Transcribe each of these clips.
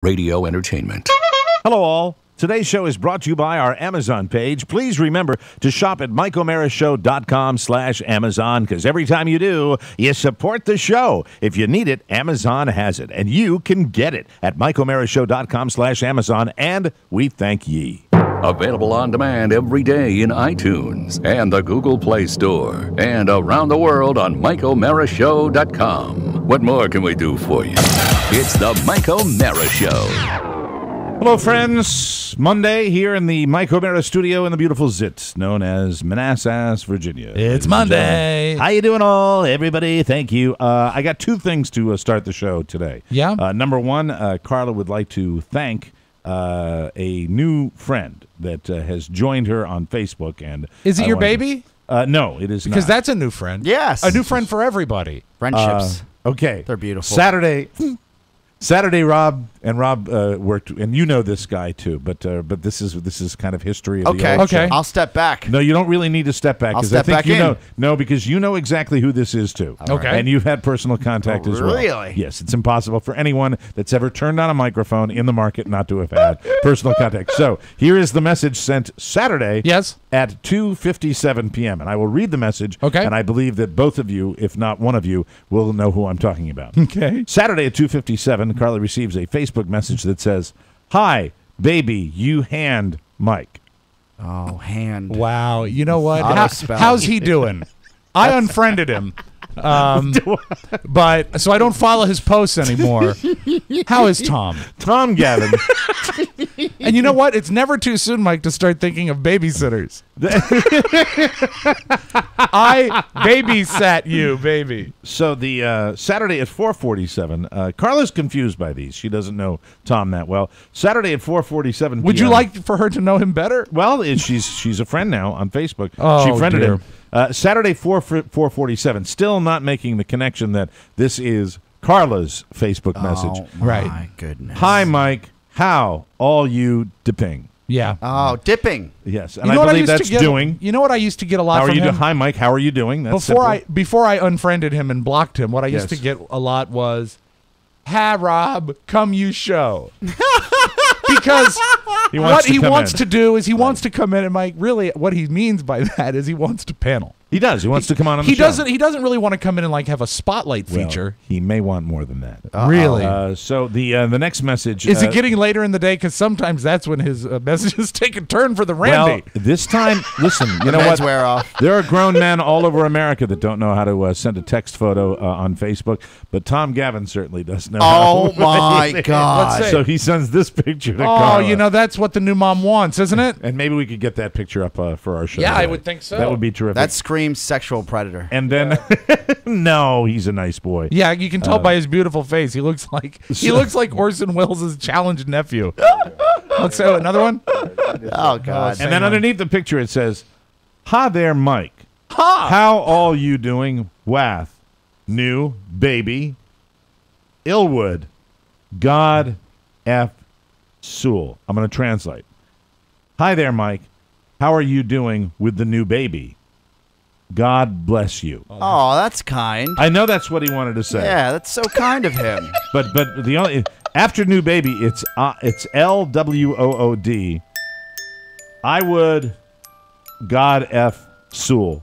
Radio entertainment. Hello, all. Today's show is brought to you by our Amazon page. Please remember to shop at MikeO'MaraShow.com/Amazon, because every time you do, you support the show. If you need it, Amazon has it, and you can get it at MikeO'MaraShow.com/Amazon, and we thank ye. Available on demand every day in iTunes and the Google Play Store, and around the world on MikeO'MaraShow.com. What more can we do for you? It's the Mike O'Mara Show. Hello, friends. Monday here in the Mike O'Mara studio in the beautiful Zit, known as Manassas, Virginia. It's Monday. How you doing, all? Everybody, thank you. I got two things to start the show today. Yeah? Number one, Carla would like to thank a new friend that has joined her on Facebook. And is it your baby? No, it is not. Because that's a new friend. Yes. A new friend for everybody. Friendships. Okay. They're beautiful. Saturday, Rob worked, and you know this guy too. But this is kind of history of the old show. I'll step back. No, you don't really need to step back. I'll I step think back you in. know. No, because you know exactly who this is too. Okay. And you've had personal contact as well. Really? Yes, it's impossible for anyone that's ever turned on a microphone in the market not to have had personal contact. So here is the message sent Saturday. Yes. At 2:57 p.m. And I will read the message. Okay. And I believe that both of you, if not one of you, will know who I'm talking about. Okay. Saturday at 2:57, Carly receives a Facebook message that says, "Hi, baby, you hand Mike." Oh, hand. Wow. You know what? Auto-spell. How's he doing? I unfriended him. But so I don't follow his posts anymore. How is Tom? Tom Gavin. And you know what? It's never too soon, Mike, to start thinking of babysitters. I babysat you, baby. So the Saturday at 4:47, Carla's confused by these. She doesn't know Tom that well. Saturday at 4:47 p.m. Would you like for her to know him better? Well, she's a friend now on Facebook. Oh, she friended dear. him. Saturday 4:47. Still not making the connection that this is Carla's Facebook message. Oh, Right. my goodness. Hi, Mike. How all you dipping? Yeah. Oh, dipping. Yes, and You know I what believe used that's to get, doing. You know what I used to get a lot How are from you him? doing? Hi, Mike. How are you doing? That's Before I unfriended him and blocked him, what I used Yes. to get a lot was, "Ha, Rob, come you show." Because He wants what to he come wants in. to do is he wants to come in, and Mike, really what he means by that is he wants to panel. He does. He wants to come on the He show. He doesn't really want to come in and like have a spotlight Well, feature. he may want more than that. Really? So the next message Is it getting later in the day? Because sometimes that's when his messages take a turn for the Randy. Well, this time, listen, you know Meds what? wear off. There are grown men all over America that don't know how to send a text photo on Facebook, but Tom Gavin certainly does know Oh, how. my God. Let's see. So he sends this picture to Oh, Carla. you know, that's what the new mom wants, isn't it? And maybe we could get that picture up for our show. Yeah, I today. would think so. That would be terrific. That screams sexual predator. And then, no, he's a nice boy. Yeah, you can tell by his beautiful face. He looks like Orson Welles' challenged nephew. Let's say another one. Oh, God. And then underneath the picture it says, "Hi there, Mike. Ha! How all you doing? Wath, new baby, Illwood, God F. Sewell." I'm going to translate. "Hi there, Mike. How are you doing with the new baby? God bless you." Oh, that's kind. I know that's what he wanted to say. Yeah, that's so kind of him. But the only after new baby, it's LWOOD. I would God F. Sewell.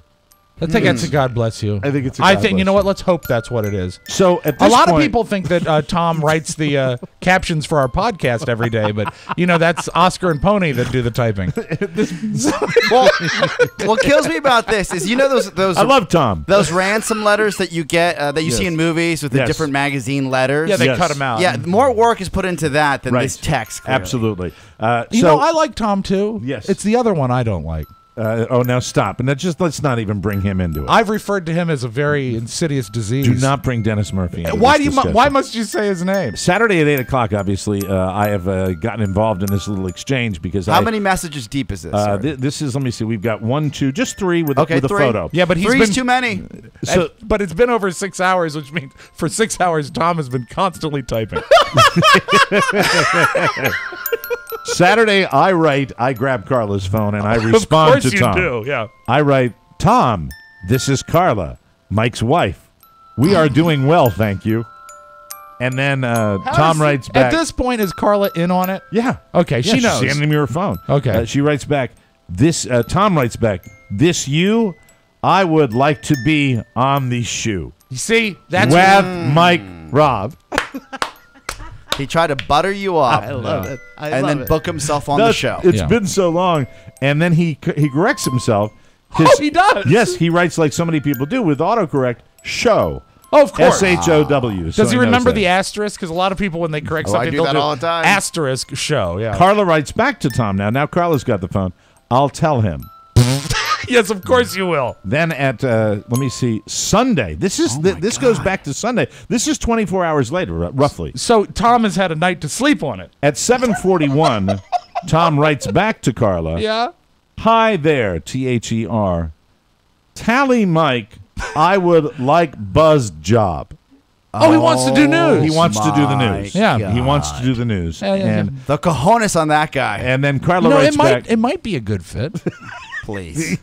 I think that's a God bless you. I think it's a I God think, you bless know you. what? Let's hope that's what it is. So at A this lot point, of people think that Tom writes the captions for our podcast every day, but, you know, that's Oscar and Pony that do the typing. Well, what kills me about this is, you know, those I love Tom. those ransom letters that you get that you see in movies with the Yes. different magazine letters. Yeah, they Yes. cut him out. Yeah, more work is put into that than Right. this text. Clearly. Absolutely. You know, I like Tom, too. Yes. It's the other one I don't like. Now stop, and let's not even bring him into it. I've referred to him as a very insidious disease. Do not bring Dennis Murphy into Why this discussion. why must you say his name? Saturday at 8 o'clock, obviously, I have gotten involved in this little exchange because How many messages deep is this? Sorry. This is, let me see, we've got 1, 2, just 3 with a three. photo. Yeah, but he's Three's been too many. So but it's been over 6 hours, which means for 6 hours Tom has been constantly typing. Saturday, I grab Carla's phone and I respond Of course to you Tom. do, yeah. I write, "Tom, this is Carla, Mike's wife. We are doing well, thank you." And then Tom writes back. At this point, is Carla in on it? Yeah. Okay, she knows. She's handing me her phone. Okay. She writes back, Tom writes back, this you, I would like to be on the shoe. You see, that's With Mike Rob. He tried to butter you up. I love it. I and love then it. book himself on the show. It's Yeah. been so long. And then he corrects himself. Oh, he does? Yes, he writes like so many people do with autocorrect, show. Oh, of course. SHOW. Does he remember the asterisk? Because a lot of people, when they correct I something, do they'll that all the time. asterisk show. Yeah. Carla writes back to Tom now. Now Carla's got the phone. I'll tell him. Yes, of course you will. Then at let me see, Sunday. This is this goes back to Sunday. This is 24 hours later, roughly. So Tom has had a night to sleep on it. At 7:41, Tom writes back to Carla. Yeah. Hi there, THER. Tally Mike, I would like Buzz job. Oh, he wants to do news. He wants to do the news. Yeah. He wants to do the news. Yeah, yeah, and The cojones on that guy. and then Carla You know, writes back. it might be a good fit. Please.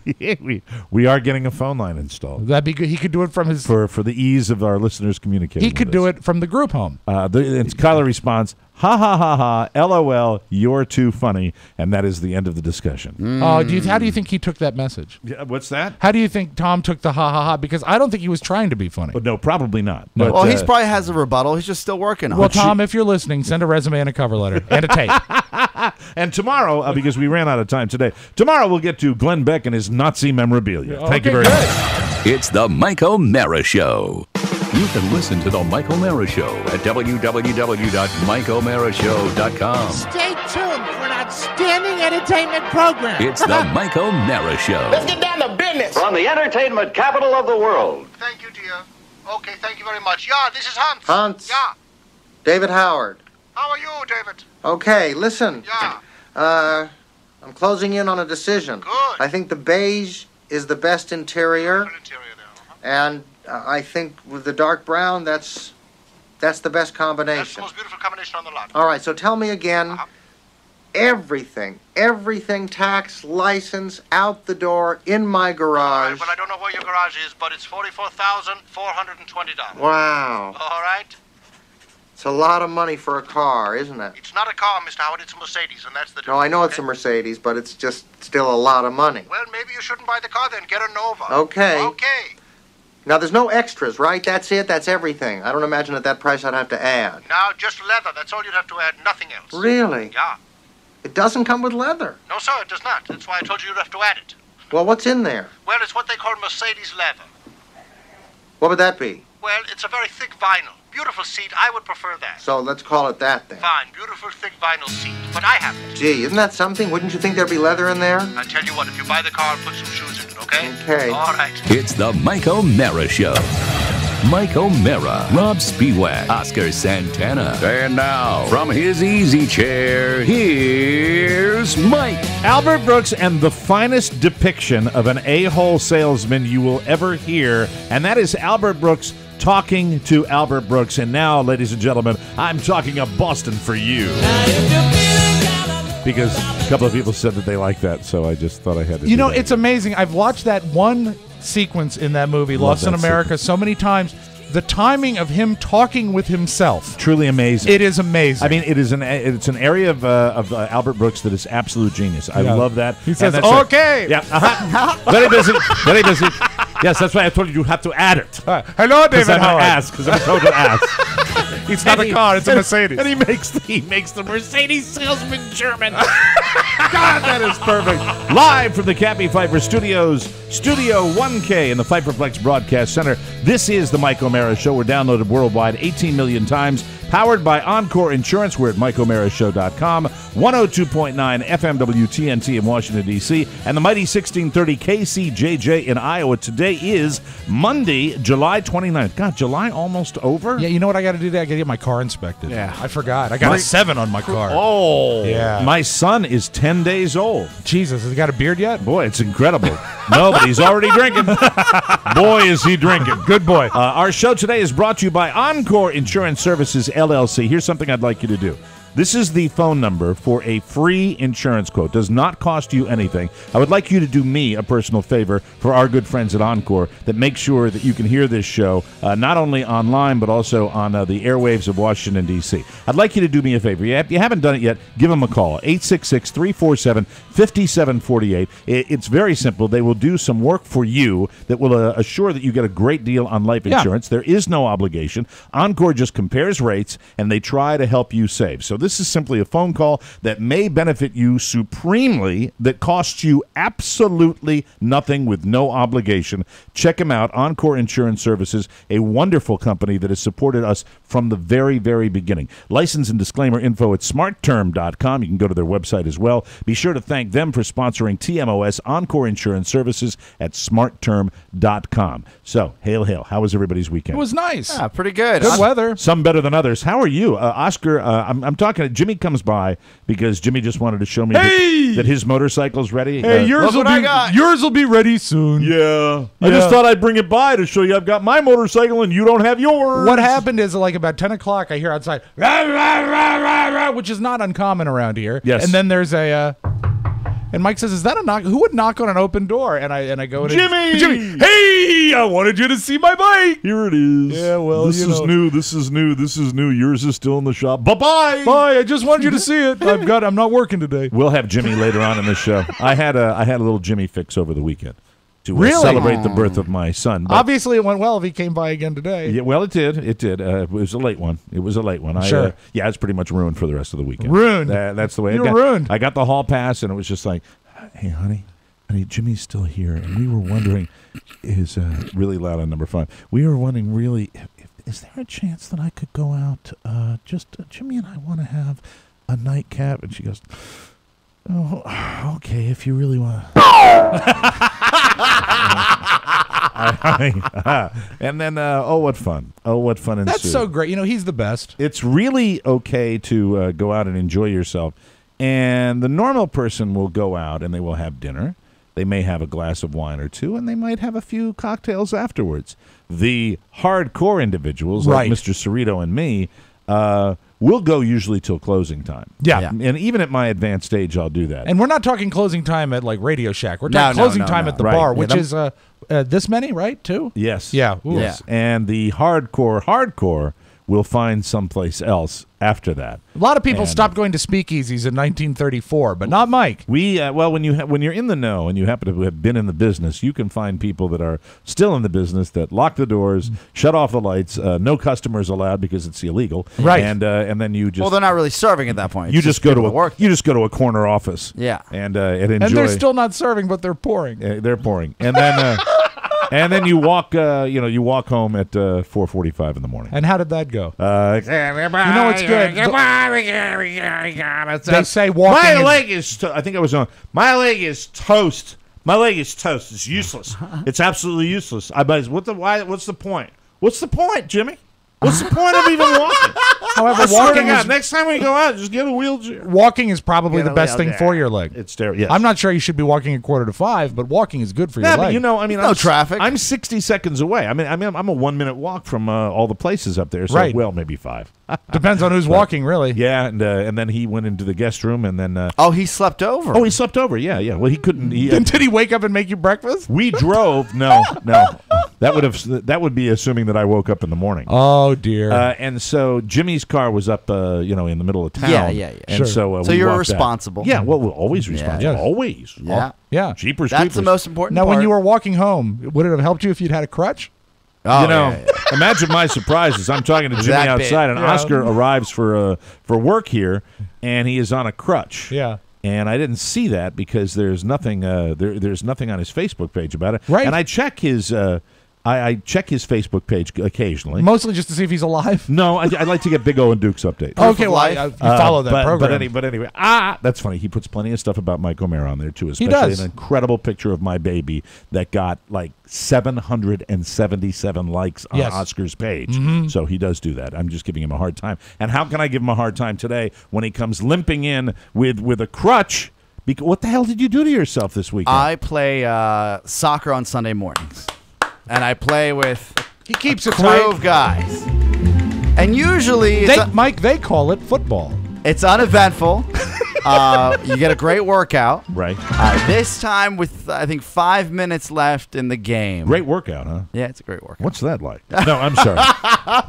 we are getting a phone line installed That'd be good. He could do it from his. for the ease of our listeners communicating. He could do it from the group home. And Carla responds, ha ha ha ha, LOL, you're too funny, and that is the end of the discussion. How do you think he took that message? Yeah, what's that? How do you think Tom took the ha ha ha? Because I don't think he was trying to be funny. But no, probably not. No. But, Well, he's probably has a rebuttal. He's just still working on Well, it. Tom, if you're listening, send a resume and a cover letter and a tape. and tomorrow, because we ran out of time today, tomorrow we'll get to Glenn Beck and his Nazi memorabilia. Thank you Okay, very good. much. It's the Mike O'Mara Show. You can listen to the Mike O'Mara Show at www.mikeomarashow.com. Stay tuned for an outstanding entertainment program. It's the Mike O'Mara Show. Let's get down to business. From the entertainment capital of the world. Thank you, dear. Okay, thank you very much. Yeah, this is Hans. Hans? Yeah. David Howard. How are you, David? Okay, listen. Yeah. I'm closing in on a decision. Good. I think the beige is the best interior, Good interior there. and I think with the dark brown, that's the best That's the combination. most beautiful combination on the lot. All right, so tell me again, Uh-huh. everything, tax, license, out the door, in my All garage. right, well, I don't know where your garage is, but it's $44,420. Wow, All right? it's a lot of money for a car, isn't it? It's not a car, Mr. Howard. It's a Mercedes, and that's the difference. No, I know it's a okay? Mercedes, but it's just still a lot of money. Well, maybe you shouldn't buy the car then. Get a Nova. Okay. Okay. Now, there's no extras, right? That's it? That's everything. I don't imagine at that price I'd have to add. Now, just leather. That's all you'd have to add. Nothing else. Really? Yeah. It doesn't come with leather. No, sir, it does not. That's why I told you you'd have to add it. Well, what's in there? Well, it's what they call Mercedes leather. What would that be? Well, it's a very thick vinyl. Beautiful seat. I would prefer that. So let's call it that then. Fine, beautiful thick vinyl seat. But I have it. Gee, isn't that something? Wouldn't you think there'd be leather in there? I tell you what, if you buy the car, I'll put some shoes in it, okay? Okay. All right. It's the Mike O'Mara Show. Mike O'Mara, Rob Spiewak, Oscar Santana. And now, from his easy chair, here's Mike. Albert Brooks and the finest depiction of an a-hole salesman you will ever hear, and that is Albert Brooks talking to Albert Brooks. And now, ladies and gentlemen, I'm talking of Boston for you. Because a couple of people said that they like that, so I just thought I had to You do know, that. it's amazing. I've watched that one sequence in that movie, Love Lost in that America, so many times. The timing of him talking with himself, truly amazing. it is amazing. I mean, it's an area of Albert Brooks that is absolute genius. I Yeah. love that. He says, And that's "Okay." Yeah. Very busy. Very busy. Yes, that's why I told you have to add it. hello, Because David I'm an Howard. ass. Because I'm a total ass. It's not a car; it's a Mercedes. And he makes the Mercedes salesman German. God, that is perfect. Live from the Cappy Pfeiffer Studios, Studio 1K in the Pfeifferplex Broadcast Center. This is the Mike O'Mara Show. We're downloaded worldwide 18 million times. Powered by Encore Insurance. We're at MikeO'MaraShow.com. 102.9 FM WTNT in Washington, D.C. And the mighty 1630 KCJJ in Iowa. Today is Monday, July 29th. God, July almost over? Yeah, you know what I got to do today? I got to get my car inspected. Yeah. I forgot. I got a 7 on my car. Oh. Yeah. My son is 10 days old. Jesus, has he got a beard yet? Boy, it's incredible. No, but he's already drinking. Boy, is he drinking. Good boy. Our show today is brought to you by Encore Insurance Services, LLC. Here's something I'd like you to do. This is the phone number for a free insurance quote. Does not cost you anything. I would like you to do me a personal favor for our good friends at Encore that make sure that you can hear this show not only online but also on the airwaves of Washington, D.C. I'd like you to do me a favor. If you haven't done it yet, give them a call. 866-347-5748. It's very simple. They will do some work for you that will assure that you get a great deal on life insurance. There is no obligation. Encore just compares rates, and they try to help you save. So this is simply a phone call that may benefit you supremely, that costs you absolutely nothing with no obligation. Check them out, Encore Insurance Services, a wonderful company that has supported us from the very, very beginning. License and disclaimer info at smartterm.com. You can go to their website as well. Be sure to thank them for sponsoring TMOS, Encore Insurance Services at smartterm.com. So, hail, hail. How was everybody's weekend? It was nice. Yeah, pretty good. Good weather. Some better than others. How are you? Oscar, I'm talking to Jimmy. Comes by because Jimmy just wanted to show me that his motorcycle's ready. Hey, yours will be ready soon. Yeah. I just thought I'd bring it by to show you I've got my motorcycle and you don't have yours. What happened is, like, about 10 o'clock, I hear outside, rah, rah, rah, rah, rah, which is not uncommon around here. Yes. And then there's and Mike says, "Is that a knock? Who would knock on an open door?" And I go in. Jimmy! Hey, I wanted you to see my bike. Here it is. Yeah, well, this is new. This is new. Yours is still in the shop. Bye-bye. Bye. I just wanted you to see it. I'm not working today. We'll have Jimmy later on in the show. I had a little Jimmy fix over the weekend to Really? celebrate the birth of my son. But Obviously, it went well if he came by again today. yeah, well, it did. It did. It was a late one. Sure. Yeah, it's pretty much ruined for the rest of the weekend. Ruined. That's the way it You're got. ruined. I got the hall pass, and it was just like, hey, honey, Jimmy's still here, and we were wondering, is really loud on number 5. We were wondering, really, is there a chance that I could go out? Jimmy and I want to have a nightcap, and she goes, oh, okay, if you really want. And then, what fun! Oh, what fun ensued. That's so great. He's the best. It's really okay to go out and enjoy yourself. And the normal person will go out and they will have dinner. They may have a glass of wine or two, and they might have a few cocktails afterwards. The hardcore individuals, like Mr. Cerrito and me, will go usually till closing time. Yeah. And even at my advanced age, I'll do that. And we're not talking closing time at, like, Radio Shack. We're talking closing time at the bar, which is this many, right, too? Yes. Yeah. Ooh. Yes. And the hardcore will find someplace else after that. A lot of people stopped going to speakeasies in 1934, but not Mike. We when you're in the know and you happen to have been in the business, you can find people that are still in the business that lock the doors, shut off the lights, no customers allowed because it's illegal. Right. And then you just Well, they're not really serving at that point. you It's just go to work. you just go to a corner office. Yeah. And enjoy. And they're still not serving, but they're pouring. They're pouring. And then and then you walk you walk home at 4:45 in the morning. And how did that go? You know what's good? They say walking My is- leg is. I think I was on. My leg is toast. My leg is toast. It's useless. It's absolutely useless. What's the point? What's the point, Jimmy? What's the point of even walking? However, I swear to walking God, is, next time we go out, just get a wheelchair. walking is probably the best thing Yeah. for your leg. It's terrible. Yes. I'm not sure you should be walking at 4:45, but walking is good for your Yeah, leg. but I mean, No traffic. I'm 60 seconds away. I'm a 1-minute walk from all the places up there. So, Right. well, maybe 5. Depends on who's walking, really. Yeah, and then he went into the guest room, and then Oh, he slept over. he slept over. Yeah. Well, he couldn't. Did he wake up and make you breakfast? We drove. No. That would be assuming that I woke up in the morning. Oh, dear. And so Jimmy's car was up, in the middle of town. Yeah. And Sure. so So we you're walked out. responsible. Yeah. Well, we're always responsible. Yes. Always. Yeah. yeah. Jeepers That's creepers. the most important Now, part. when you were walking home, would it have helped you if you'd had a crutch? Oh, Yeah. Imagine my surprise as I'm talking to Jimmy That big. outside, and Yeah. Oscar arrives for work here, and he is on a crutch. Yeah. And I didn't see that because there's nothing there's nothing on his Facebook page about it. Right. And I check his I check his Facebook page occasionally. Mostly just to see if he's alive. No, I'd like to get Big O and Duke's update. Okay, well, life. you follow that program. But anyway, that's funny. He puts plenty of stuff about Mike O'Mara on there too, especially does. an incredible picture of my baby that got like 777 likes on Yes. Oscar's page. So he does do that. I'm just giving him a hard time. And how can I give him a hard time today when he comes limping in with a crutch? Because what the hell did you do to yourself this weekend? I play soccer on Sunday mornings, and I play with He keeps a it crew tight. of guys. And usually, Mike, they call it football. It's uneventful. You get a great workout. Right. This time with, I think, 5 minutes left in the game. Great workout, huh? Yeah, it's a great workout. What's that like? No, I'm sorry.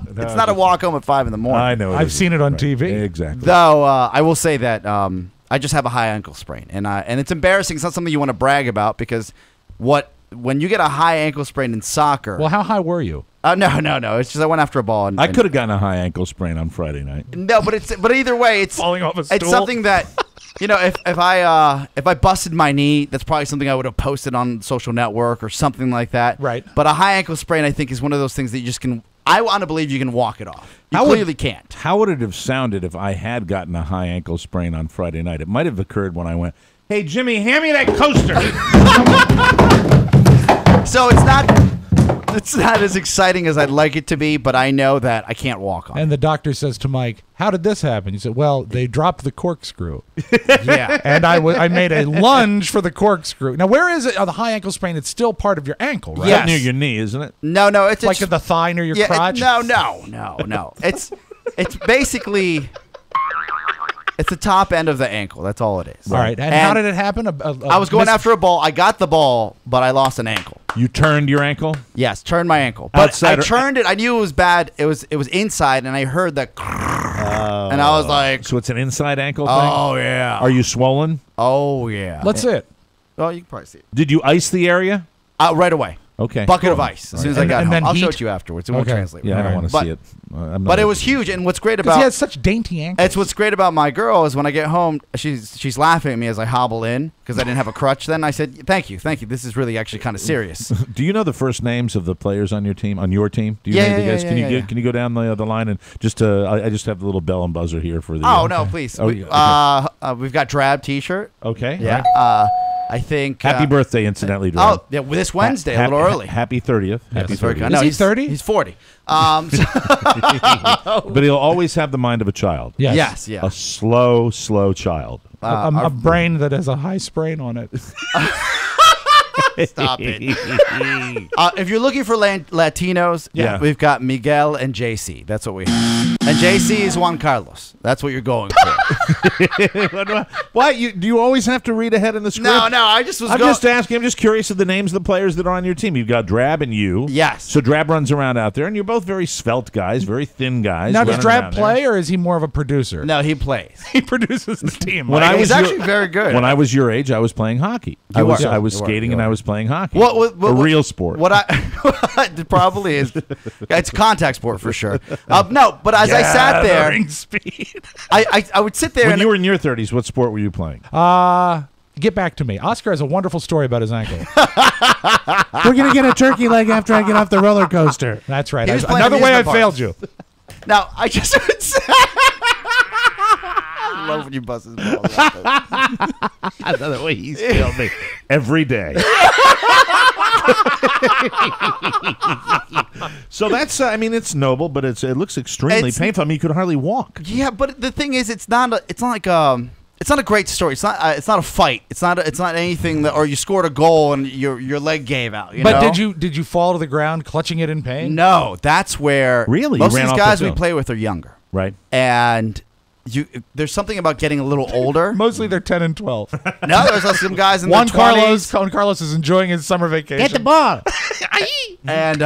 It's not a walk home at 5 in the morning. I know. I've seen it on TV. Exactly. Though I will say that I just have a high ankle sprain, and it's embarrassing. It's not something you want to brag about because when you get a high ankle sprain in soccer. Well, how high were you? No. It's just I went after a ball. I could have gotten a high ankle sprain on Friday night. No, but either way, it's Falling off a stool? It's something that if I busted my knee, that's probably something I would have posted on social network or something like that. Right. But a high ankle sprain, I think, is one of those things that you just can. I want to believe you can walk it off. You clearly can't. How would it have sounded if I had gotten a high ankle sprain on Friday night? It might have occurred when I went, "Hey Jimmy, hand me that coaster." So it's not as exciting as I'd like it to be, but I know that I can't walk on. And the doctor says to Mike, "How did this happen?" He said, "Well, they dropped the corkscrew." Yeah. And I made a lunge for the corkscrew. Now, where is it? The high ankle sprain, it's still part of your ankle, right? Yes. Near your knee, isn't it? No, it's Like at the thigh near your crotch? No. It's basically it's the top end of the ankle. That's all it is. All right. And how did it happen? I was going after a ball. I got the ball, but I lost an ankle. You turned your ankle? Yes, turned my ankle. But Outside I turned it. I knew it was bad. It was inside, and I heard that, and I was like, So it's an inside ankle thing? "Oh yeah, Are you swollen? oh yeah." Let's see it. Well, you can probably see it Did you ice the area? right away. Okay. Bucket of ice as soon as I got And home. then I'll show heat? it to you afterwards. It won't Okay. translate. Yeah, I don't want to But- see it. I'm not But it was interested. huge, and what's great Because about he has such dainty ankles. It's what's great about my girl is when I get home, she's laughing at me as I hobble in because I didn't have a crutch then. I said, thank you. This is really actually kind of serious. Do you know the first names of the players on your team? On your team? Do you Yeah, know the yeah, guys? yeah, Can yeah, you yeah. can you go down the line and just I just have the little bell and buzzer here for the. Oh, no, please. Oh, yeah, We've got Drab T-shirt. Okay. Yeah. right. I think. Happy birthday, incidentally, Drab. Oh, yeah, this Wednesday, a little early. Happy 30th. Happy That's very 30th. good. Is he he's 30? He's 40. But he'll always have the mind of a child. Yes. Yes, yeah. A slow child. A brain that has a high sprain on it. Stop it. If you're looking for Latinos, Yeah. we've got Miguel and JC. That's what we have. And JC is Juan Carlos. That's what you're going for. Why? Do you always have to read ahead in the script? No, I just was I'm going. just asking. I'm just curious of the names of the players that are on your team. You've got Drab and you. Yes. So Drab runs around out there, and you're both very svelte guys, very thin guys. Now, does running Drab around there. play, or is he more of a producer? No, he plays. He produces the team. When Mike. I was He's actually very good. When I was your age, I was playing hockey. I was skating and I was playing hockey. What- a real sport. What it probably is. It's a contact sport for sure. No, but as I sat there, Gathering speed. I would sit there when and you were in your 30s, what sport were you playing? Get back to me. Oscar has a wonderful story about his ankle. We're going to get a turkey leg after I get off the roller coaster. That's right. He was playing Another way I amusement failed you. now I just would say. I love when you bust his balls. Another way he's killed me every day. So that's, I mean, it's noble, but it looks extremely It's- painful. I mean, you could hardly walk. Yeah, but the thing is, it's not a great story. It's not a fight. It's not anything that, or you scored a goal and your leg gave out. You But know? did you fall to the ground clutching it in pain? No, that's where Really? You most of ran these off the guys we field. play with are younger, Right. and there's something about getting a little older. Mostly they're 10 and 12. No, there's some guys in Juan their 20s. Carlos is enjoying his summer vacation. Get the ball. And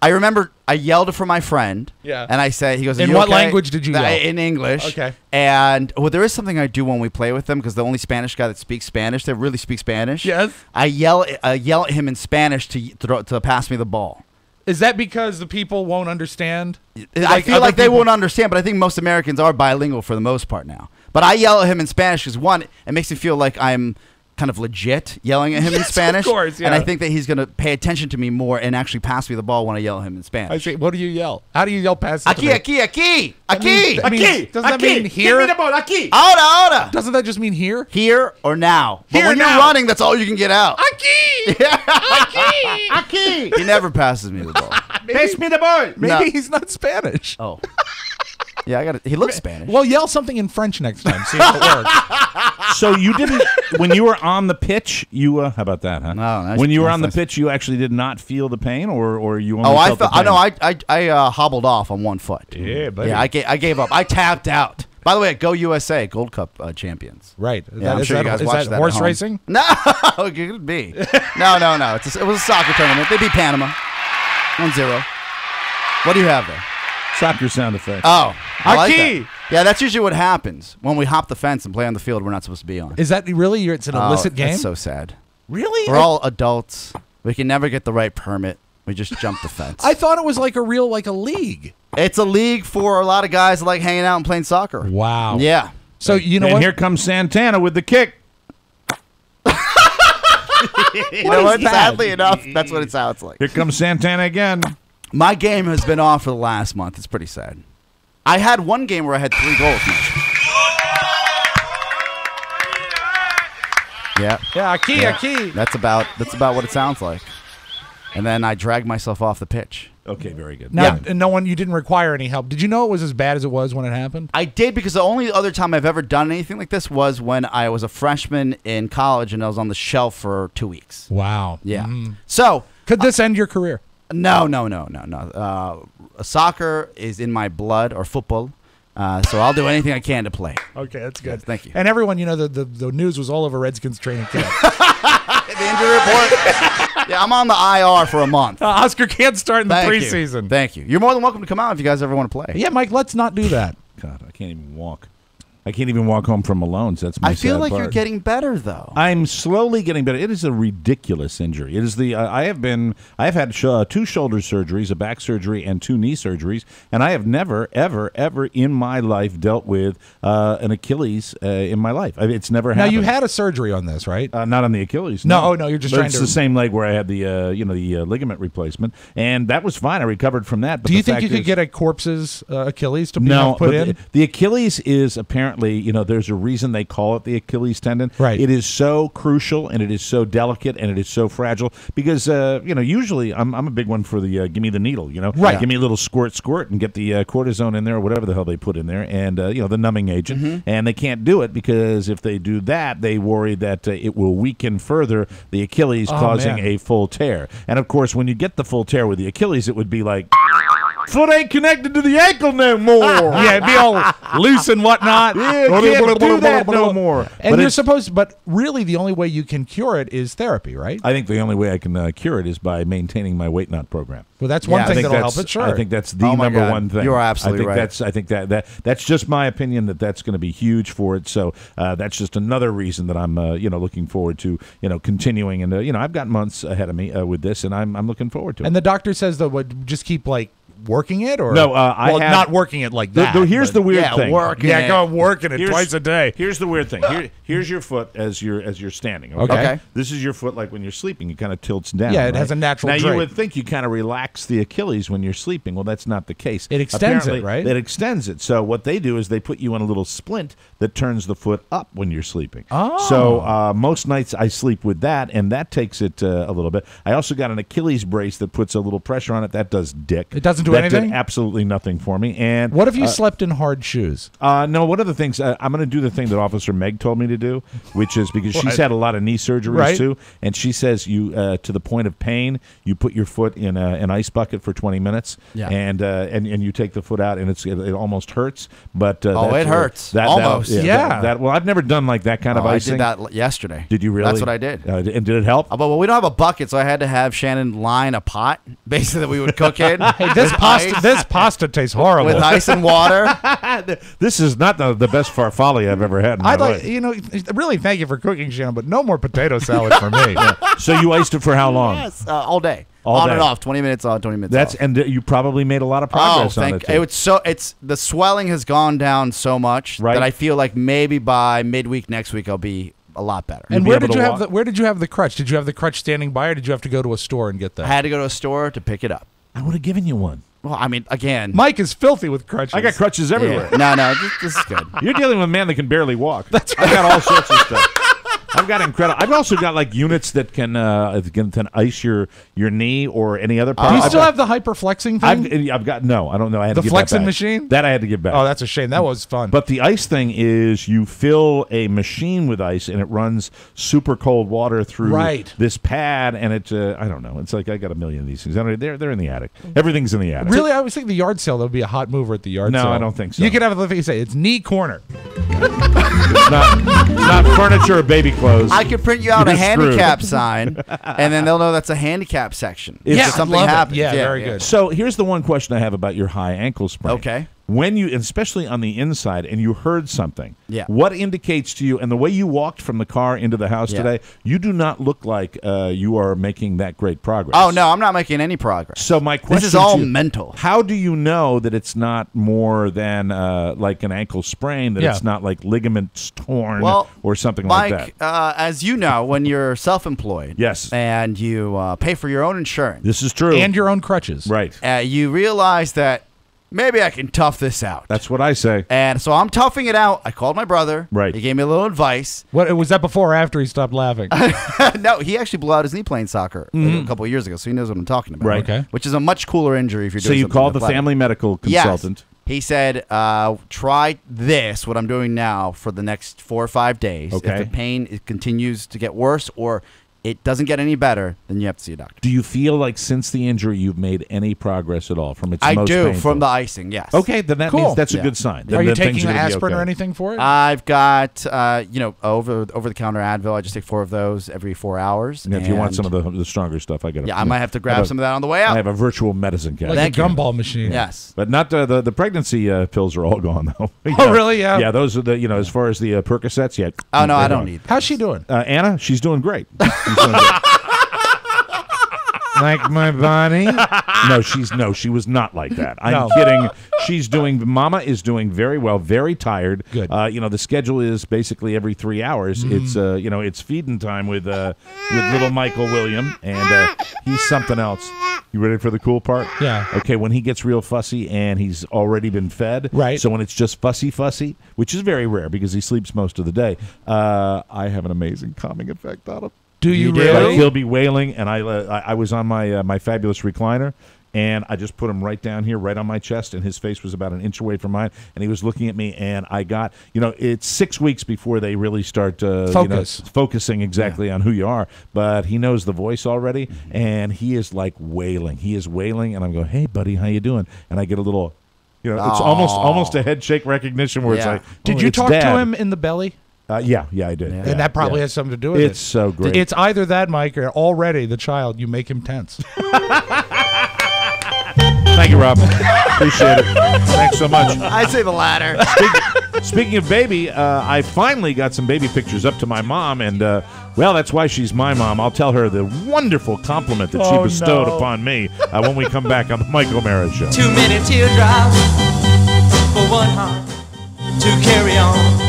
I remember I yelled it for my friend. Yeah. And I said, he goes, In "Are you what okay?" language did you yell? In English. Okay. And there is something I do when we play with them because the only Spanish guy that speaks Spanish, they really speak Spanish. Yes. I yell at him in Spanish to pass me the ball. Is that because the people won't understand? I feel other like they people- won't understand, but I think most Americans are bilingual for the most part now. But I yell at him in Spanish because, one, it makes me feel like I'm kind of legit yelling at him in Yes, of Spanish. course, yeah. And I think that he's going to pay attention to me more and actually pass me the ball when I yell at him in I Spanish. say, what do you yell? How do you yell past it to Aquí, me? aquí. That means- doesn't that mean here? Give me the ball. Aquí. Ahora. Doesn't that just mean here? Here or now. But Here when now. you're running, that's all you can get out. Aquí. Aquí. Aquí. He never passes me the ball. Pass me the ball. Maybe No. he's not Spanish. Oh. Yeah, I got it. He looks Spanish. Well, yell something in French next time. See if it works. So you didn't when you were on the pitch. You how about that, huh? No, when you were that's on the nice. pitch, you actually did not feel the pain, or you only Oh, I felt the felt. pain? I hobbled off on one foot. Yeah, buddy. Yeah, I gave up. I tapped out. By the way, go USA, Gold Cup champions. Right. Yeah, I'm sure you guys is watched that at horse home. racing? No, it could be. No. It was a soccer tournament. They beat Panama, 1-0. What do you have there? Soccer sound effect. Oh, I like Aki! that. Yeah, that's usually what happens when we hop the fence and play on the field we're not supposed to be on. Is that really? It's an illicit game? That's so sad. Really? We're all adults. We can never get the right permit. We just jump the fence. I thought it was like a league. It's a league for a lot of guys that like hanging out and playing soccer. Wow. Yeah. So you know and what? here comes Santana with the kick. You know what? Sadly enough, that's what it sounds like. Here comes Santana again. My game has been off for the last month. It's pretty sad. I had one game where I had 3 goals. Yeah. Yeah, Aki. That's about what it sounds like. And then I dragged myself off the pitch. Okay, very good. Now, and no one, you didn't require any help. Did you know it was as bad as it was when it happened? I did, because the only other time I've ever done anything like this was when I was a freshman in college and I was on the shelf for 2 weeks. Wow. Yeah. Mhm. So Could this end your career? no. Soccer is in my blood, or football. So I'll do anything I can to play. Okay, that's good. Yes, thank you. And everyone, the news was all over Redskins training camp. The injury report. Yeah, I'm on the IR for a month. Oscar can't start in the Thank you. preseason. Thank you. You're more than welcome to come out if you guys ever want to play. Yeah, Mike, let's not do that. God, I can't even walk. I can't even walk home from Malone's. That's my I feel sad like part. you're getting better, though. I'm slowly getting better. It is a ridiculous injury. It is the I have had 2 shoulder surgeries, a back surgery, and 2 knee surgeries, and I have never, ever, ever in my life dealt with an Achilles in my life. It's never Now, happened. you had a surgery on this, right? Not on the Achilles. No, oh, no, you're just But trying it's to- the same leg where I had the ligament replacement, and that was fine. I recovered from that. But Do you the think you fact could is- get a corpse's Achilles to be no, put but in? the Achilles is apparently, there's a reason they call it the Achilles tendon. Right. It is so crucial, and it is so delicate, and it is so fragile because, usually I'm a big one for the give me the needle, Right. Give me a little squirt, and get the cortisone in there or whatever the hell they put in there, and, the numbing agent. Mm-hmm. And they can't do it because if they do that, they worry that it will weaken further the Achilles, causing man. a full tear. And, of course, when you get the full tear with the Achilles, it would be like, foot ain't connected to the ankle no more. Yeah, it'd be all loose and whatnot. Yeah, can't do that no more. And But you're it's- supposed, but really, the only way you can cure it is therapy, right? I think the only way I can cure it is by maintaining my weight not program. Well, that's one Yeah, I thing think that'll that's- help it. Sure. I think that's the Oh my number God. one thing. You're absolutely I think right. I think that's just my opinion. That's going to be huge for it. So that's just another reason that I'm looking forward to continuing. And I've got months ahead of me with this, and I'm looking forward to it. And the doctor says that would just keep working it, or No, I well, have- not working it like that. Here's the weird thing. Yeah, go working it Here's- twice a day. Here's the weird thing. Here's your foot as you're standing. Okay. This is your foot like when you're sleeping. It kind of tilts down. Yeah, it right? has a natural Now drape. you would think you kind of relax the Achilles when you're sleeping. Well, that's not the case. It extends it, Apparently, right? It extends it. So what they do is they put you in a little splint that turns the foot up when you're sleeping. Oh. So most nights I sleep with that, and that takes it a little bit. I also got an Achilles brace that puts a little pressure on it. That does dick. It doesn't do That did anything? absolutely nothing for me. And What if you slept in hard shoes? no, one of the things I'm going to do the thing that Officer Meg told me to do, which is because she's had a lot of knee surgeries Right. too, and she says you to the point of pain, you put your foot in an ice bucket for 20 minutes, Yeah. and you take the foot out, and it almost hurts, but it hurts. Almost. Yeah. Well, I've never done like that kind of I icing. did that yesterday. Did you really? That's what I did. And did it help? But we don't have a bucket, so I had to have Shannon line a pot, basically, that we would cook in. Hey, this with pasta, ice- this pasta tastes horrible. with ice and water. This is not the best farfalle I've ever had in my I'd like, life. really thank you for cooking, Shannon, but no more potato salad for me. So you iced it for how long? Yes, all day, All on day. and off, 20 minutes on, 20 minutes That's off. and you probably made a lot of progress on it. Too. It's the swelling has gone down so much Right. that I feel like maybe by midweek next week I'll be a lot better. And be where able did to you walk? have where did you have the crutch? Did you have the crutch standing by, or did you have to go to a store and get I that? had to go to a store to pick it up. I would have given you one. Well, I mean, again, Mike is filthy with crutches. I got crutches everywhere. yeah. No, this is good. You're dealing with a man that can barely walk. I got all sorts of stuff. I've got incredible. I've also got like units that can ice your knee or any other part. Do you still have the hyperflexing thing? I've got no. I don't know. I had The to give flexing that back. machine? That I had to give back. Oh, that's a shame. That was fun. But the ice thing is you fill a machine with ice and it runs super cold water through this pad and it I don't know. It's like I got a million of these things. They're in the attic. Everything's in the attic. Really, I was thinking the yard sale, that would be a hot mover at the yard sale. No, I don't think so. You could have a say it's knee corner. not furniture or baby clothes. I could print you out a You're handicap sign, and then they'll know that's a handicap section. Yeah, If something love it. happens. Yeah, very good. So here's the one question I have about your high ankle sprain. Okay. When you, especially on the inside, and you heard something, Yeah. what indicates to you, and the way you walked from the car into the house Yeah. today, you do not look like you are making that great progress. Oh, no, I'm not making any progress. So my question This is all to you, mental. How do you know that it's not more than like an ankle sprain, that it's not like ligaments torn or something Mike, like that? As you know, when you're self-employed, Yes. and you pay for your own insurance, This is true. And your own crutches. Right. you realize that maybe I can tough this out. That's what I say. And so I'm toughing it out. I called my brother. Right. He gave me a little advice. What was that before or after he stopped laughing? No, he actually blew out his knee playing soccer a couple of years ago, so he knows what I'm talking about. Right. Okay. Which is a much cooler injury if you're So doing you something called the athletic. family medical consultant. Yes. He said, try this, what I'm doing now, for the next 4 or 5 days. Okay. If the pain continues to get worse or it doesn't get any better, then you have to see a doctor. Do you feel like since the injury you've made any progress at all from its I most do, painful? from the icing, yes. Okay, then that Cool. means that's a Yeah. good sign. Are you Then things taking gonna be aspirin okay. or anything for it? I've got, over-the-counter Advil. I just take 4 of those every 4 hours. And if you want and- some of the stronger stuff, I got. Yeah, I might have to grab some of that on the way I out. have a virtual medicine cabinet. like a gumball machine. Yes. But not the pregnancy pills are all gone though. Oh, really? Yeah. Yeah, those are the as far as the Percocets. Yeah. Oh, no, they're I don't gone. need that. How's she doing? Anna, she's doing great. She's doing great. Like my body? She was not like that. I'm No. kidding. She's doing. Mama is doing very well. Very tired. Good. The schedule is basically every 3 hours. It's it's feeding time with little Michael William, and he's something else. You ready for the cool part? Yeah. Okay. When he gets real fussy and he's already been fed, Right. So when it's just fussy, which is very rare because he sleeps most of the day, I have an amazing calming effect on him. Do you do? really? Like he'll be wailing, and I was on my fabulous recliner, and I just put him right down here, right on my chest, and his face was about an inch away from mine, and he was looking at me, and I got, it's 6 weeks before they really start focusing exactly on who you are, but he knows the voice already, and he is like wailing. He is wailing, and I'm going, hey, buddy, how you doing? And I get a little, it's almost a head shake recognition where it's Yeah. like, Did oh, you it's talk Dad. to him in the belly? Yeah, I did. Yeah. Yeah, And that probably yeah. has something to do with it. It's so great. It's either that, Mike, or already the child, you make him tense. Thank you, Rob. Appreciate it. Thanks so much. I'd say the latter. Speaking of baby, I finally got some baby pictures up to my mom, and that's why she's my mom. I'll tell her the wonderful compliment that she bestowed upon me when we come back on the Mike O'Mara Show. Too many teardrops for one heart to carry on.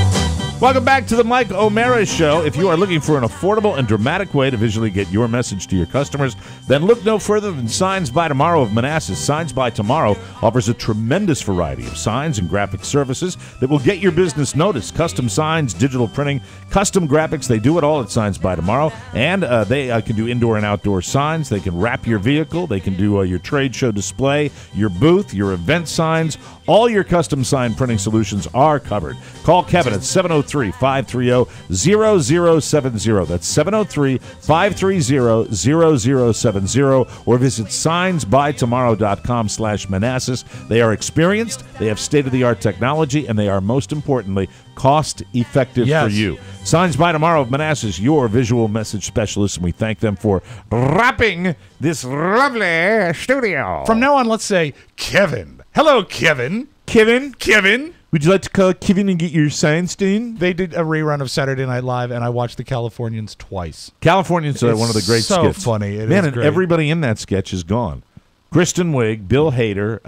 Welcome back to the Mike O'Mara Show. If you are looking for an affordable and dramatic way to visually get your message to your customers, then look no further than Signs by Tomorrow of Manassas. Signs by Tomorrow offers a tremendous variety of signs and graphic services that will get your business noticed. Custom signs, digital printing, custom graphics, they do it all at Signs by Tomorrow. And they can do indoor and outdoor signs. They can wrap your vehicle. They can do your trade show display, your booth, your event signs. All your custom sign printing solutions are covered. Call Kevin at 703-530-0070. That's 703-530-0070. Or visit signsbytomorrow.com/Manassas. They are experienced, they have state-of-the-art technology, and they are, most importantly, cost-effective for you. Signs by Tomorrow of Manassas, your visual message specialist, and we thank them for wrapping this lovely studio. From now on, let's say Kevin. Hello, Kevin. Kevin? Would you like to call Kevin and get your signs done? They did a rerun of Saturday Night Live, and I watched the Californians twice. Californians are one of the great so skits. funny. It Man, is and great. everybody in that sketch is gone. Kristen Wiig, Bill Hader,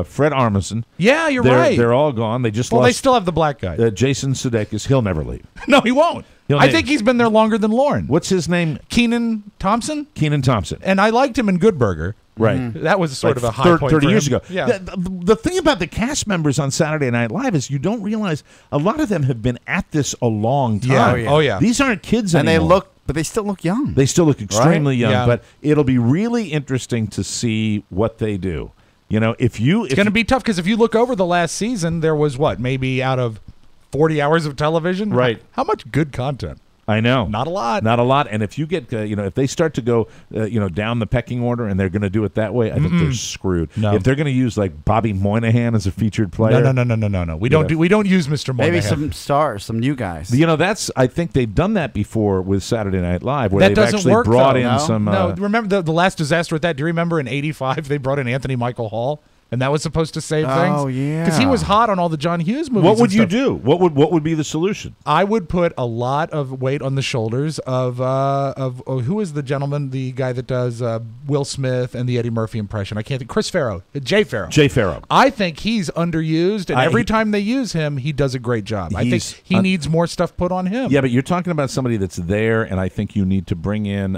Fred Armisen. Yeah, you're they're, right. They're all gone. They just Well, lost. they still have the black guy. Jason Sudeikis. He'll never leave. No, he won't. He'll I name- think he's been there longer than Lauren. What's his name? Keenan Thompson? Keenan Thompson. And I liked him in Good Burger. Right. That was sort Like of a high point 30 for years him. ago. Yeah. The thing about the cast members on Saturday Night Live is you don't realize a lot of them have been at this a long time. Yeah. Oh, yeah. These aren't kids And anymore. they still look young. They still look extremely young, Yeah. but it'll be really interesting to see what they do. You know, It's going to be tough because if you look over the last season, there was maybe out of 40 hours of television? Right. How much good content? I know. Not a lot. Not a lot. And if you get, if they start to go, down the pecking order and they're going to do it that way, I think they're screwed. No. If they're going to use like Bobby Moynihan as a featured player. No. We don't use Mr. Moynihan. Maybe some stars, some new guys. I think they've done that before with Saturday Night Live, where That they've doesn't actually work, brought though. in No? some. No, remember the last disaster with that? Do you remember in '85 they brought in Anthony Michael Hall, and that was supposed to save things? Oh, yeah. because he was hot on all the John Hughes movies. what would and you stuff. do? What would be the solution? I would put a lot of weight on the shoulders of who is the gentleman, the guy that does Will Smith and the Eddie Murphy impression? I can't think. Chris Farrow, Jay Farrow. Jay Farrow. I think he's underused, and every time they use him, he does a great job. I think He's he needs more stuff put on him. Yeah, but you're talking about somebody that's there, and I think you need to bring in.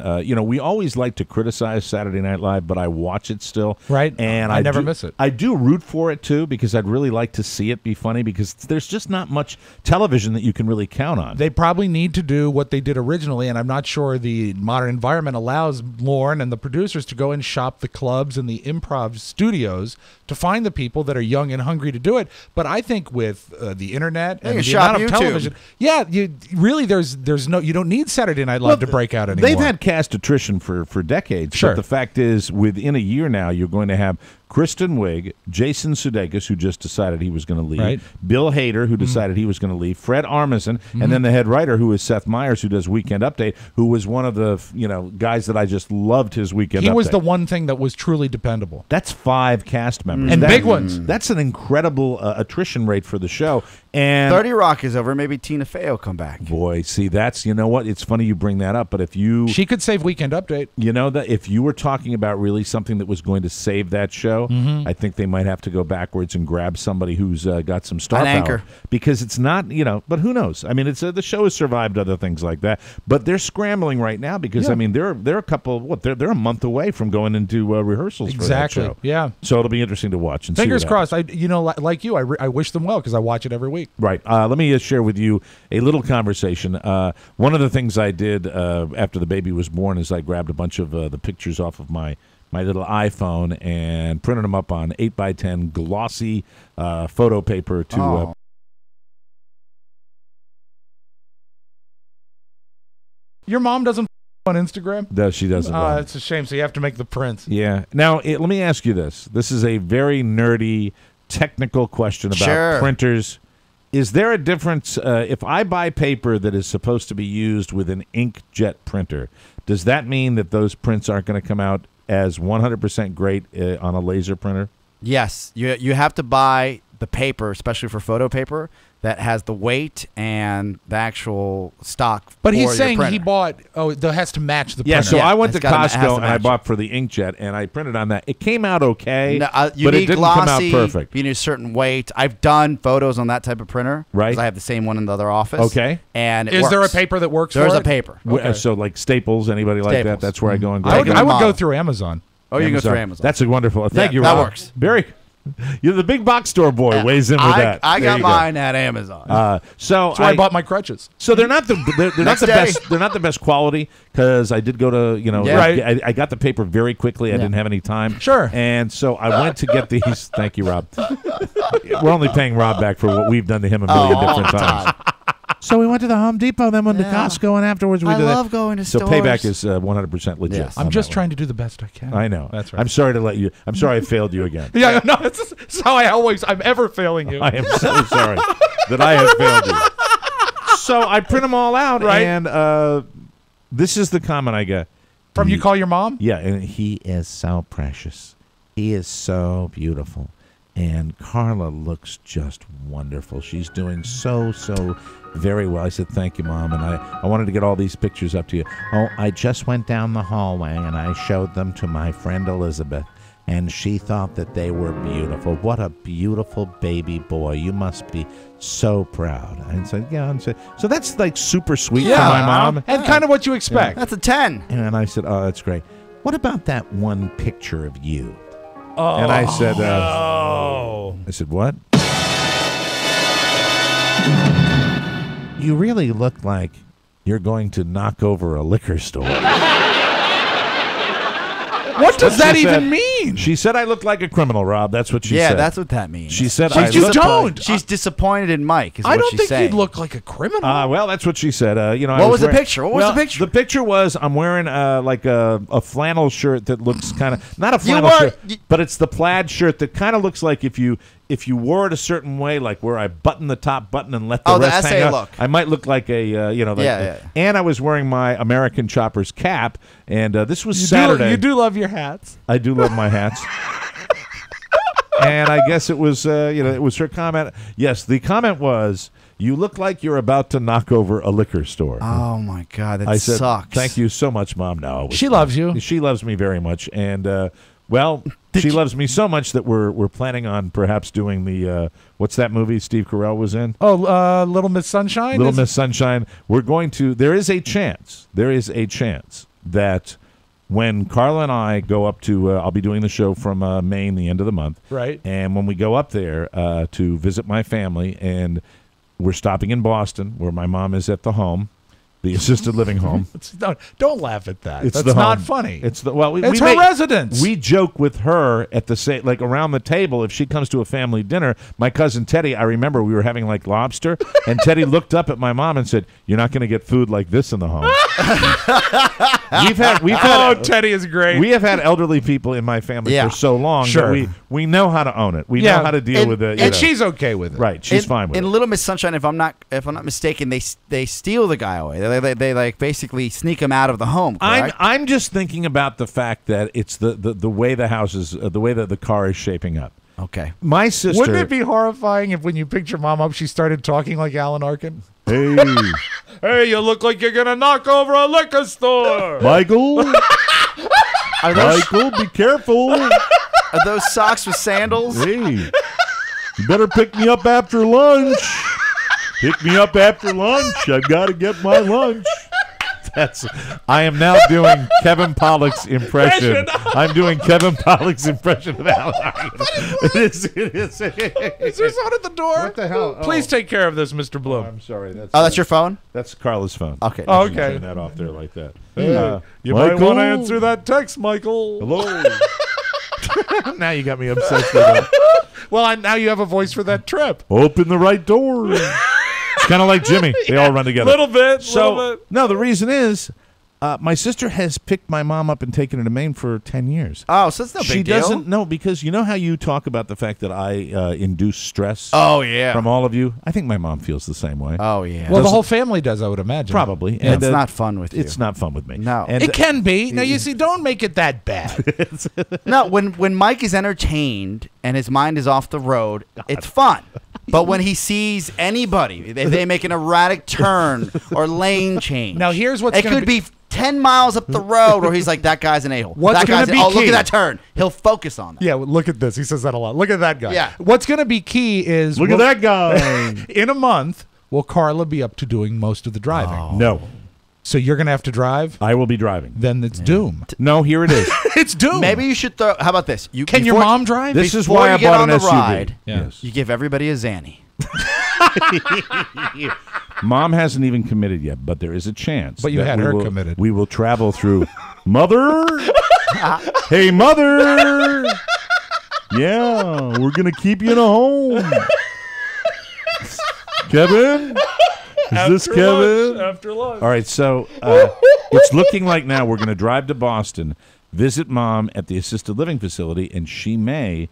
We always like to criticize Saturday Night Live, but I watch it still. Right. And I never miss it. I do root for it too because I'd really like to see it be funny because there's just not much television that you can really count on. They probably need to do what they did originally, and I'm not sure the modern environment allows Lauren and the producers to go and shop the clubs and the improv studios to find the people that are young and hungry to do it. But I think with the internet They and can the shop amount of YouTube. television, you don't need Saturday Night Live to break out anymore. They've had cast attrition for decades. Sure. But the fact is, within a year now, you're going to have Kristen Wiig, Jason Sudeikis, who just decided he was going to leave, Right. Bill Hader, who decided he was going to leave, Fred Armisen, and then the head writer, who is Seth Meyers, who does Weekend Update, who was one of the guys that I just loved his Weekend he Update. was the one thing that was truly dependable. That's 5 cast members. And big ones. That's an incredible attrition rate for the show. And 30 Rock is over. Maybe Tina Fey will come back. boy, see, that's, you know what? It's funny you bring that up, but if you... She could save Weekend Update. You know that if you were talking about really something that was going to save that show, I think they might have to go backwards and grab somebody who's got some star An power. anchor. Because it's not, but who knows? I mean, it's the show has survived other things like that, but they're scrambling right now because Yeah. I mean they're a couple they're a month away from going into rehearsals Exactly. for that show. Yeah. So it'll be interesting to watch and Fingers see what crossed. Like you, I wish them well because I watch it every week. Right. Let me share with you a little conversation. One of the things I did after the baby was born is I grabbed a bunch of the pictures off of my little iPhone and printed them up on 8x10 glossy photo paper to Your mom doesn't on Instagram? no, she doesn't. It's a shame. So you have to make the prints. Yeah. Now, let me ask you this. This is a very nerdy, technical question about Sure. printers. Is there a difference if I buy paper that is supposed to be used with an inkjet printer? Does that mean that those prints aren't going to come out as 100% great on a laser printer? Yes, you have to buy the paper, especially for photo paper, that has the weight and the actual stock. But for he's your saying printer. he bought. Oh, that has to match the Yeah, printer. so Yeah, I went to it's gotta- it has Costco to and I match. bought for the inkjet and I printed on that. It came out okay, No, you but need it didn't glossy, come out perfect. You need a certain weight. I've done photos on that type of printer. Right. 'Cause I have the same one in the other office. Okay. And it Is there a works. paper that works There's for a it? paper. Okay. So like Staples, anybody like that? Staples. That's where I go and I grab would, it. I would go model. through Amazon. Oh, you can go through Amazon. That's a wonderful. Thank Yeah, you, that Rob. works. Very. You're the big box store boy. Weighs in with that. I There got you go. mine at Amazon. So That's why I bought my crutches. So they're not the they're not Next the day. best. They're not the best quality because I did go to Yeah. Right. I got the paper very quickly. I didn't have any time. Sure. And so I went to get these. Thank you, Rob. We're only paying Rob back for what we've done to him a million different times. So we went to the Home Depot, then went to Yeah. Costco, and afterwards we I did that. love going to So stores. payback is 100% legit. Yes. on I'm just that trying to do the best I can. one. I know. That's right. I'm sorry to let you. I'm sorry I failed you again. Yeah, no, it's how I'm ever failing you. I am so sorry that I have failed you. So I print them all out, Right. and this is the comment I get. From you call your mom? Yeah, and he is so precious. He is so beautiful. And Carla looks just wonderful. She's doing so very well. I said, thank you, Mom. And I wanted to get all these pictures up to you. Oh, I just went down the hallway and I showed them to my friend Elizabeth. and she thought that they were beautiful. What a beautiful baby boy. You must be so proud. And said, yeah. And said, so that's like super sweet for my mom. And kind of what you expect. That's a 10. And I said, oh, that's great. What about that one picture of you? And I said, I said, what? You really look like you're going to knock over a liquor store. What does that she even said. mean? She said I look like a criminal, Rob. That's what she said. Yeah, that's what that means. She said You don't. She's disappointed in Mike. Is I what don't she's think saying. you look like a criminal. Well, that's what she said. What was the picture? What was the picture? The picture was I'm wearing like a flannel shirt that looks kind of not a flannel shirt, but it's the plaid shirt that kind of looks like if you wore it a certain way, like where I button the top button and let the rest hang out, look. I might look like a And I was wearing my American Chopper's cap, and this was Saturday. You do love your hats. I do love my hats. And I guess it was it was her comment. Yes, the comment was, "You look like you're about to knock over a liquor store." Oh my God, that I said, sucks. "Thank you so much, Mom." No, She loves you. She loves me very much, and she loves me so much that we're planning on perhaps doing the what's that movie Steve Carell was in? Oh, Little Miss Sunshine. Little Miss Sunshine. We're going to. There is a chance that when Carla and I go up to, I'll be doing the show from Maine the end of the month. Right. And when we go up there to visit my family, and we're stopping in Boston, where my mom is at the home, the assisted living home. Don't laugh at that. It's That's the not home. funny. It's her residence. We joke with her at the like around the table. If she comes to a family dinner, my cousin Teddy, I remember we were having like lobster, and Teddy looked up at my mom and said, "You're not going to get food like this in the home." we've had. Oh, Teddy is great. We have had elderly people in my family for so long that we know how to own it. We know how to deal with it. And she's okay with it. Right. She's fine with it. In Little Miss Sunshine, if I'm not mistaken, they steal the guy away. They like basically sneak him out of the home. Correct? I'm just thinking about the fact that it's the way the house is, the way that the car is shaping up. Okay. My sister. Wouldn't it be horrifying if when you picked your mom up, she started talking like Alan Arkin? Hey, hey, you look like you're gonna knock over a liquor store, Michael. Michael, be careful. Are those socks with sandals? Hey, you better pick me up after lunch. Pick me up after lunch. I've got to get my lunch. I am now doing Kevin Pollak's impression. I'm doing Kevin Pollak's impression of Alan Arkin. It is. Is there someone at the door? What the hell? Please take care of this, Mr. Bloom. I'm sorry. That's your phone? That's Carla's phone. Okay. Oh, okay. Turn that off there like that. You Michael? might want to answer that text, Michael. Hello. Now you got me obsessed with that. Well, now you have a voice for that trip. Open the right door. It's kind of like Jimmy. They all run together. Little bit. No, the reason is my sister has picked my mom up and taken her to Maine for 10 years. Oh, so that's no big deal. She doesn't know, because you know how you talk about the fact that I induce stress from all of you? I think my mom feels the same way. Oh, yeah. Well, the whole family does, I would imagine. Probably. Yeah, And it's not fun with you. It's not fun with me. No. And, It can be. Now, you see, don't make it that bad. No, when Mike is entertained and his mind is off the road, it's fun. But when he sees anybody, if they make an erratic turn or lane change. Now, here's what's it gonna could be 10 miles up the road where he's like, that guy's an a-hole. What's gonna be look key? at that turn. He'll focus on that. Yeah, well, look at this. He says that a lot. Look at that guy. Yeah. What's going to be key is... Look at that guy. In a month, will Carla be up to doing most of the driving? No. So you're going to have to drive? I will be driving. Then it's doom. No, here it is. It's doom. Maybe you should throw... How about this? Can your mom drive? This is Before why you I get bought on an the SUV. ride, Yes. you give everybody a Zanny. Mom hasn't even committed yet, but there is a chance. But you that had we her will- committed. We will travel through. Mother? Hey, Mother! Yeah, we're going to keep you in a home. Kevin? Is this Kevin? After lunch. All right, so it's looking like now we're going to drive to Boston, visit Mom at the assisted living facility, and she may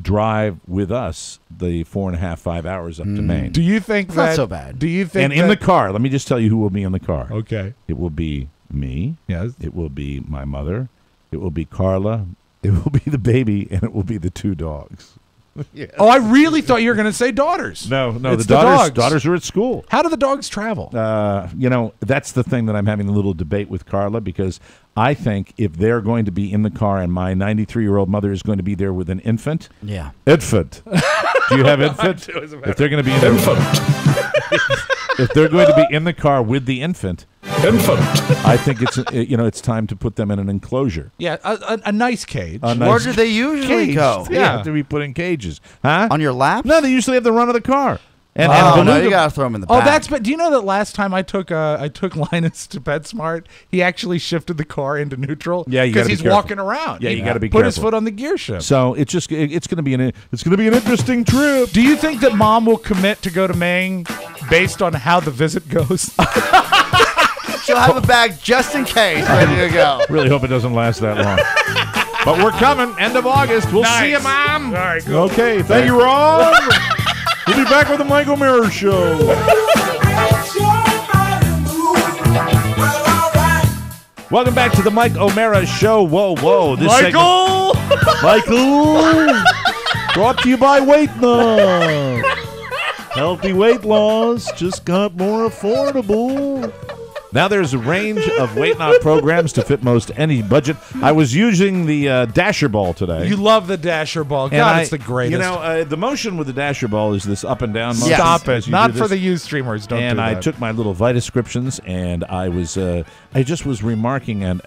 drive with us the 4.5, 5 hours up to Maine. Do you think It's that... not so bad. Do you think And in the car, let me just tell you who will be in the car. Okay. It will be me. Yes. It will be my mother. It will be Carla. It will be the baby, and it will be the 2 dogs. Oh, I really thought you were going to say daughters. No, It's the the dogs. daughters are at school. How do the dogs travel? That's the thing that I'm having a little debate with Carla, because I think if they're going to be in the car and my 93-year-old mother is going to be there with an infant. Yeah. Infant. Do you have infant? If they're going to be in if they're going to be in the car with the infant, I think it's time to put them in an enclosure. Yeah, a nice cage. Where do they usually go? They have to be put in cages. Huh? On your lap? No, they usually have the run of the car. And no, you gotta throw them in the back. But do you know that last time I took Linus to PetSmart, he actually shifted the car into neutral? Yeah, because he's walking around. Yeah, you got to be put careful. his foot on the gear shift. So it's going to be an interesting trip. Do you think that Mom will commit to go to Maine based on how the visit goes? She'll have a bag just in case, ready to go. Really hope it doesn't last that long. But we're coming, end of August. We'll see you, Mom. All right, go. Okay, thank you, Rob. We'll be back with the Mike O'Meara Show. Welcome back to the Mike O'Meara Show. Whoa. This Michael! Michael! Brought to you by Weight Loss. Healthy weight loss just got more affordable. Now there's a range of weight loss programs to fit most any budget. I was using the Dasher Ball today. You love the Dasher Ball. God, it's the greatest. The motion with the Dasher Ball is this up and down motion. Stop as it. you Not do for this. the Ustreamers. Don't And do that. I took my little Vitascriptions, and I just was remarking on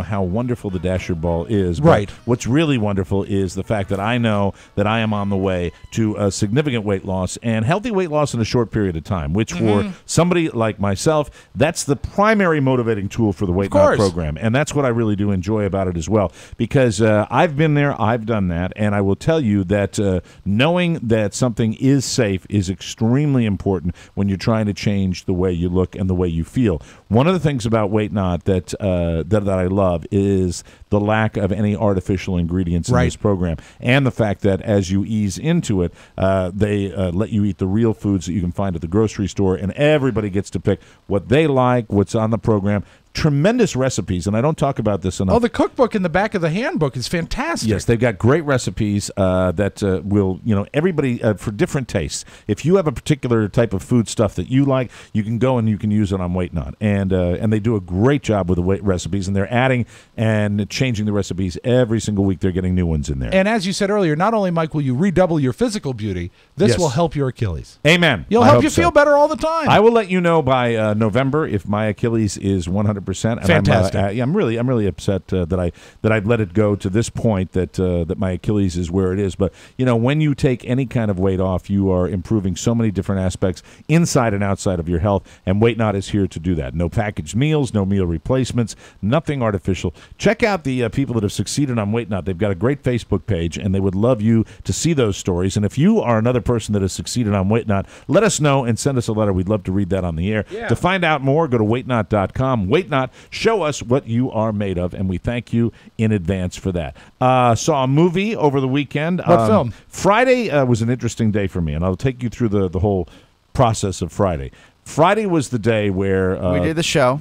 how wonderful the Dasher Ball is. But right. What's really wonderful is the fact that I know that I am on the way to a significant weight loss and healthy weight loss in a short period of time, which for somebody like myself, that's the primary motivating tool for the weight loss program. And that's what I really do enjoy about it as well, because I've been there, I've done that, and I will tell you that knowing that something is safe is extremely important when you're trying to change the way you look and the way you feel. One of the things about Weight Not that I love is the lack of any artificial ingredients in this program, and the fact that as you ease into it, they let you eat the real foods that you can find at the grocery store, and everybody gets to pick what they like, what's on the program. Tremendous recipes, and I don't talk about this enough. Oh, the cookbook in the back of the handbook is fantastic. Yes, they've got great recipes that will, everybody for different tastes. If you have a particular type of food stuff that you like, you can go and you can use it on Weight Not, and they do a great job with the recipes, and they're adding and changing the recipes every single week. They're getting new ones in there. And as you said earlier, not only, Mike, will you redouble your physical beauty, this will help your Achilles. Amen. You'll help you feel better all the time. I will let you know by November if my Achilles is 100%. Fantastic. I'm really upset that I've let it go to this point that my Achilles is where it is. But when you take any kind of weight off, you are improving so many different aspects inside and outside of your health. And Weight Not is here to do that. No packaged meals, no meal replacements, nothing artificial. Check out the people that have succeeded on Weight Not. They've got a great Facebook page, and they would love you to see those stories. And if you are another person that has succeeded on Weight Not, let us know and send us a letter. We'd love to read that on the air. Yeah. To find out more, go to weightnot.com. Weight Not. Show us what you are made of, and we thank you in advance for that. Saw a movie over the weekend. What film? Friday was an interesting day for me, and I'll take you through the whole process of Friday. Friday was the day where we did the show.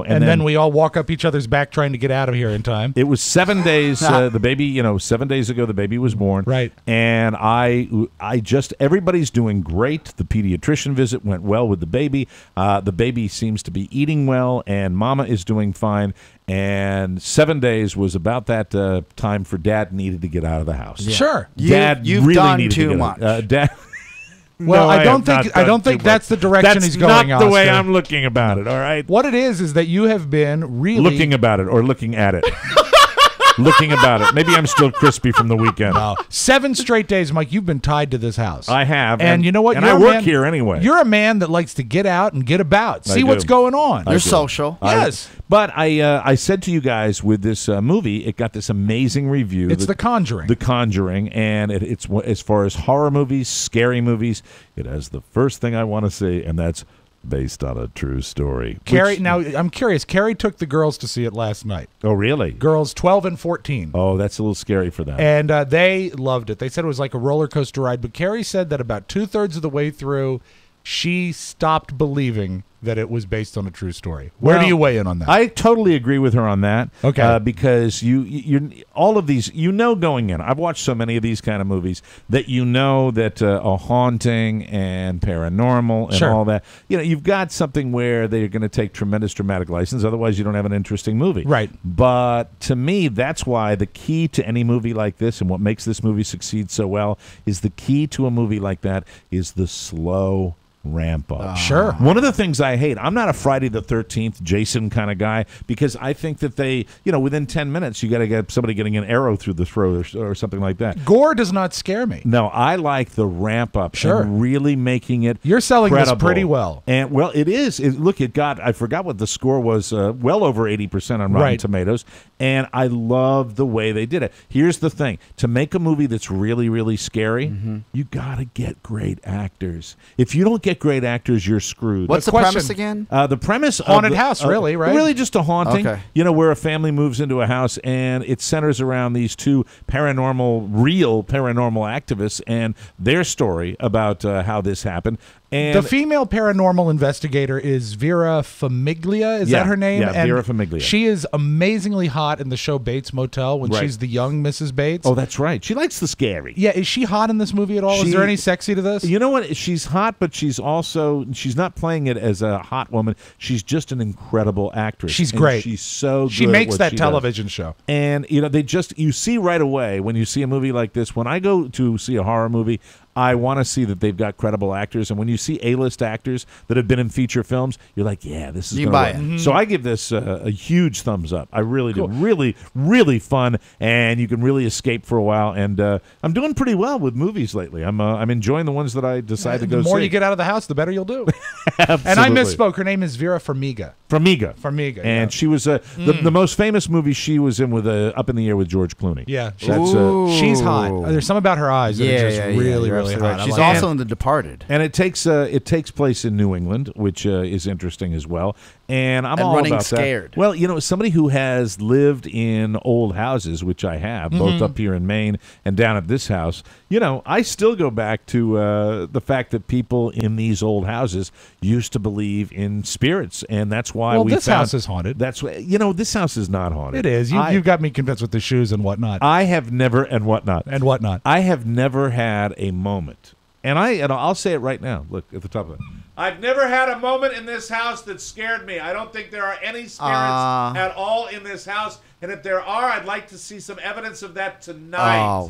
And then we all walk up each other's back trying to get out of here in time. It was 7 days. The baby, 7 days ago, the baby was born. Right. And everybody's doing great. The pediatrician visit went well with the baby. The baby seems to be eating well, and Mama is doing fine. And 7 days was about that time for Dad needed to get out of the house. Yeah. Sure. Dad You've really done needed too to get much. Dad. Well, No, I don't think that's the direction he's going. That's not the way Oscar. I'm looking about it. All right. What it is that you have been really Looking about it or looking at it. Looking about it. Maybe I'm still crispy from the weekend. No. 7 straight days, Mike, you've been tied to this house. I have. And you know what? And You're I a work man- here anyway. You're a man that likes to get out and get about, see do. what's going on. You're social. Yes. But I said to you guys with this movie, it got this amazing review. It's The Conjuring. The Conjuring, and it's as far as horror movies, scary movies, it has the first thing I want to say, and that's based on a true story. Carrie, now I'm curious. Carrie took the girls to see it last night. Oh, really? Girls 12 and 14. Oh, that's a little scary for them. And they loved it. They said it was like a roller coaster ride. But Carrie said that about 2/3 of the way through, she stopped believing that it was based on a true story. Where do you weigh in on that? I totally agree with her on that. Okay. Because you're all of these, going in. I've watched so many of these kind of movies that that a haunting and paranormal and all that. You've got something where they're going to take tremendous dramatic license. Otherwise, you don't have an interesting movie. Right. But to me, that's why the key to any movie like this and what makes this movie succeed so well is the key to a movie like that is the slow ramp up. Sure. One of the things I hate, I'm not a Friday the 13th Jason kind of guy because I think that they, within 10 minutes, you got to get somebody getting an arrow through the throat or something like that. Gore does not scare me. No, I like the ramp up. Sure. And really making it You're selling credible. this pretty well. And, well, it is. Look, it got, I forgot what the score was, well over 80% on Rotten Tomatoes. And I love the way they did it. Here's the thing. To make a movie that's really, really scary, you got to get great actors. If you don't get great actors, you're screwed. What's the premise again? The premise Haunted house, really, right? Really just a haunting. Okay. Where a family moves into a house and it centers around these two real paranormal activists and their story about how this happened. And the female paranormal investigator is Vera Famiglia. Is that her name? Yeah, and Vera Famiglia. She is amazingly hot in the show Bates Motel when she's the young Mrs. Bates. Oh, that's right. She likes the scary. Yeah, is she hot in this movie at all? Is there any sexy to this? You know what? She's hot, but she's not playing it as a hot woman. She's just an incredible actress. She's and great. She's so good. She makes at what that she television does. show. And, you see right away when you see a movie like this, when I go to see a horror movie, I want to see that they've got credible actors. And when you see A-list actors that have been in feature films, you're like, yeah, this is going to work. Mm-hmm. So I give this a huge thumbs up. I really do. Really, really fun. And you can really escape for a while. And I'm doing pretty well with movies lately. I'm enjoying the ones that I decide to go see. The more you get out of the house, the better you'll do. Absolutely. And I misspoke. Her name is Vera Farmiga. Farmiga. And she was the most famous movie she was in with Up in the Air with George Clooney. Yeah. That's she's hot. There's something about her eyes that are just really hot. She's also in The Departed. And it takes place in New England, which is interesting as well. And I'm all running about scared. that. Well, somebody who has lived in old houses, which I have, both up here in Maine and down at this house, I still go back to the fact that people in these old houses used to believe in spirits, and that's why this house is haunted. That's why this house is not haunted. It is. You got me convinced with the shoes and whatnot. I have never I have never had a moment, and I'll say it right now. Look at the top of it. I've never had a moment in this house that scared me. I don't think there are any spirits at all in this house, and if there are, I'd like to see some evidence of that tonight.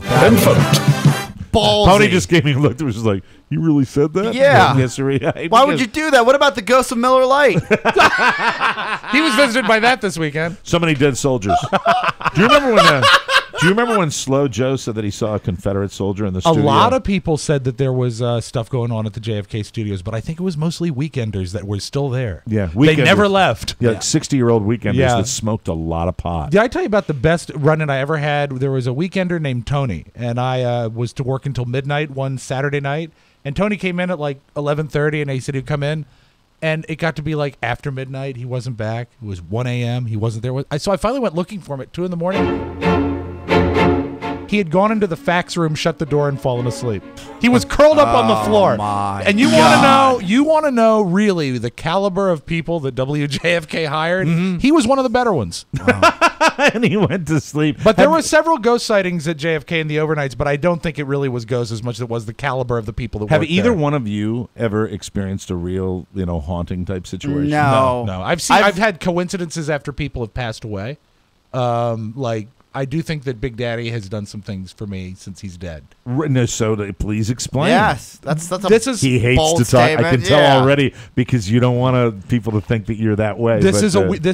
Ballsy. Tony just gave me a look that was just like, you really said that? Yeah. Yes, sir. Why would you do that? What about the ghost of Miller Lite? He was visited by that this weekend. So many dead soldiers. Do you remember when Slow Joe said that he saw a Confederate soldier in the studio? A lot of people said that there was stuff going on at the JFK studios, but I think it was mostly weekenders that were still there. Yeah, they never left. Yeah, like 60-year-old weekenders that smoked a lot of pot. Did I tell you about the best run-in I ever had? There was a weekender named Tony, and I was to work until midnight one Saturday night, and Tony came in at like 11:30, and he said he'd come in. And it got to be like after midnight. He wasn't back. It was 1 a.m. He wasn't there. So I finally went looking for him at 2 in the morning. He had gone into the fax room, shut the door, and fallen asleep. He was curled up on the floor. And you want to know really the caliber of people that WJFK hired? He was one of the better ones. And he went to sleep. But there were several ghost sightings at JFK in the overnights, but I don't think it really was ghosts as much as it was the caliber of the people that worked there. Have either one of you ever experienced a real, haunting type situation? No. I've had coincidences after people have passed away. I do think that Big Daddy has done some things for me since he's dead. No, so please explain. Yes, he hates to talk. I can tell already because you don't want people to think that you're that way. This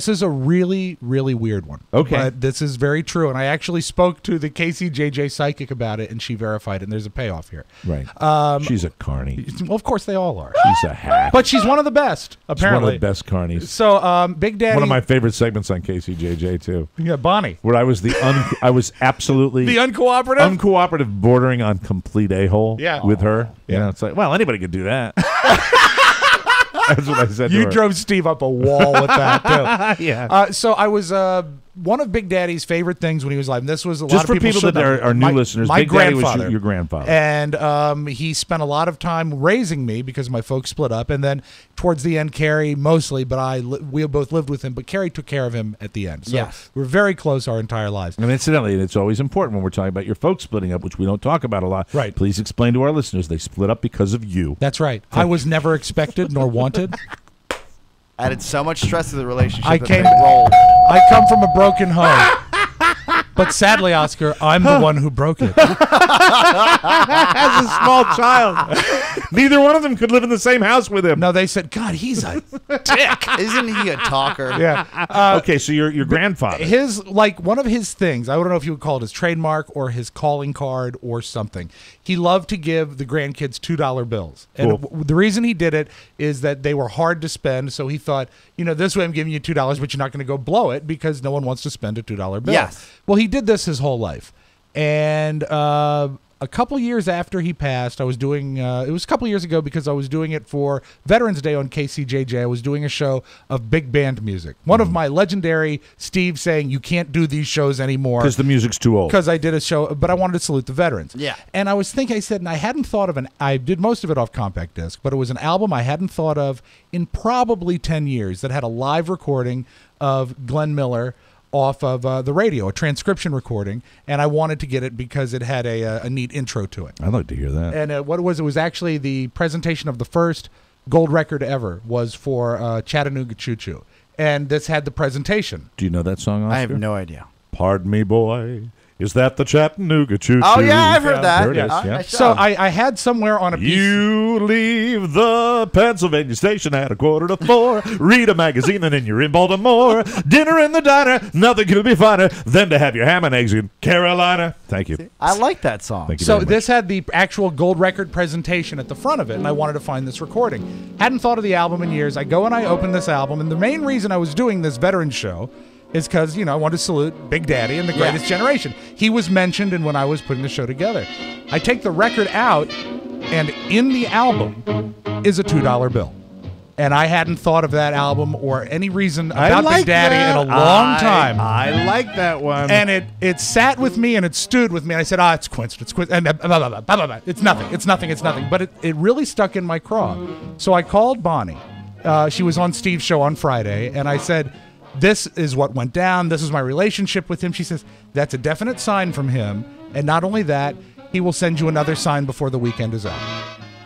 is a really, really weird one. Okay, but this is very true, and I actually spoke to the KCJJ psychic about it, and she verified it. And there's a payoff here. Right. She's a carny. Well, of course they all are. She's a hack, but she's one of the best. Apparently, she's one of the best carnies. So, Big Daddy. One of my favorite segments on KCJJ too. Yeah, Bonnie. Where I was I was absolutely the uncooperative, bordering on complete a-hole. Yeah. With her. Yeah. It's like, well, anybody could do that. That's what I said. You drove Steve up a wall with that too. Yeah. So I was one of Big Daddy's favorite things when he was alive. And this was a lot Just of for people that are new listeners, My Big Daddy grandfather, was your grandfather. and he spent a lot of time raising me because my folks split up. And then towards the end, Carrie mostly, but we both lived with him. But Carrie took care of him at the end. So Yes. we're very close our entire lives. And incidentally, it's always important when we're talking about your folks splitting up, which we don't talk about a lot. Right. Please explain to our listeners they split up because of you. That's right. I was never expected nor wanted. Added so much stress to the relationship. I that came- they rolled. I come from a broken home. But sadly, Oscar, I'm the one who broke it. As a small child. Neither one of them could live in the same house with him. No, they said, God, he's a dick. Isn't he a talker? Yeah. Okay, so your grandfather. One of his things, I don't know if you would call it his trademark or his calling card or something. He loved to give the grandkids $2 bills. And Cool. the reason he did it is that they were hard to spend. So he thought, this way I'm giving you $2, but you're not going to go blow it because no one wants to spend a $2 bill. Yes. Well, he did this his whole life. And a couple years after he passed, I was doing, it was a couple years ago because I was doing it for Veterans Day on KCJJ. I was doing a show of big band music. One of my legendary Steve saying, you can't do these shows anymore. Because the music's too old. Because I did a show, but I wanted to salute the veterans. Yeah. And I was thinking, I said, and I hadn't thought of I did most of it off compact disc, but it was an album I hadn't thought of in probably 10 years that had a live recording of Glenn Miller off of the radio, a transcription recording, and I wanted to get it because it had a neat intro to it. I'd like to hear that. And what it was actually the presentation of the first gold record ever was for Chattanooga Choo Choo. And this had the presentation. Do you know that song, Oscar? I have no idea. Pardon me, boy. Is that the Chattanooga Choo Choo? Oh, yeah, I've heard that. There it is, Yeah. yeah. So I had somewhere on a piece. You leave the Pennsylvania station at 3:45. Read a magazine and then you're in Baltimore. Dinner in the diner. Nothing could be finer than to have your ham and eggs in Carolina. Thank you. I like that song. Thank you So very much. this had the actual gold record presentation at the front of it, and I wanted to find this recording. Hadn't thought of the album in years. I go and I open this album, and the main reason I was doing this veteran show is because, I wanted to salute Big Daddy and the Greatest Generation. He was mentioned in when I was putting the show together. I take the record out, and in the album is a $2 bill. And I hadn't thought of that album or any reason about Big Daddy in a long time. I like that one. And it sat with me and it stewed with me. And I said, it's coincidence. And blah, blah, blah, blah, blah, blah. It's nothing. It's nothing. It's nothing. But it really stuck in my craw. So I called Bonnie. She was on Steve's show on Friday. And I said, this is what went down. This is my relationship with him. She says, that's a definite sign from him. And not only that, he will send you another sign before the weekend is out.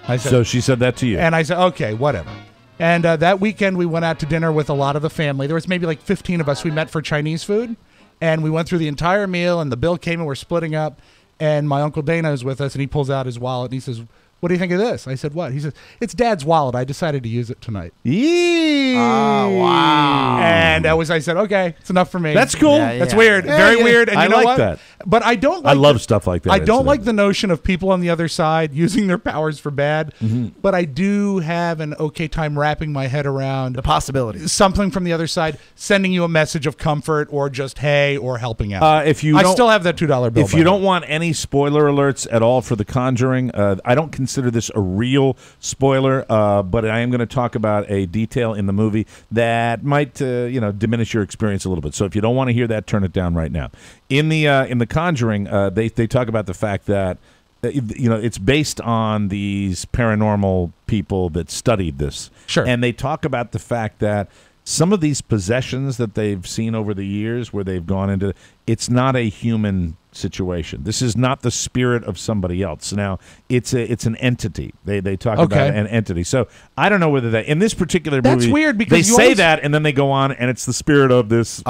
I said, So she said that to you. and I said, okay, whatever. And that weekend, we went out to dinner with a lot of the family. There was maybe like 15 of us. We met for Chinese food, and we went through the entire meal, and the bill came, and we're splitting up. And my Uncle Dana is with us, and he pulls out his wallet, and he says, what do you think of this? I said, what? He says, it's Dad's wallet. I decided to use it tonight. Yee. Oh, wow. And I said, okay, it's enough for me. That's cool. Yeah, That's weird. Yeah, Very yeah. weird. And I you know like what? that. But I don't I like love stuff like that. I don't incidentally. like the notion of people on the other side using their powers for bad, but I do have an okay time wrapping my head around The possibilities. something from the other side sending you a message of comfort or just hey or helping out. If you I don't- still have that $2 bill. If by you the don't way. want any spoiler alerts at all for The Conjuring, I don't consider this a real spoiler, but I am going to talk about a detail in the movie that might, diminish your experience a little bit. So if you don't want to hear that, turn it down right now. In the Conjuring, they talk about the fact that it's based on these paranormal people that studied this. Sure. And they talk about the fact that some of these possessions that they've seen over the years where they've gone into, it's not a human situation. This is not the spirit of somebody else. Now, it's an entity. They talk about an entity. So I don't know whether that, in this particular movie, That's weird because they you say always- that and then they go on and it's the spirit of this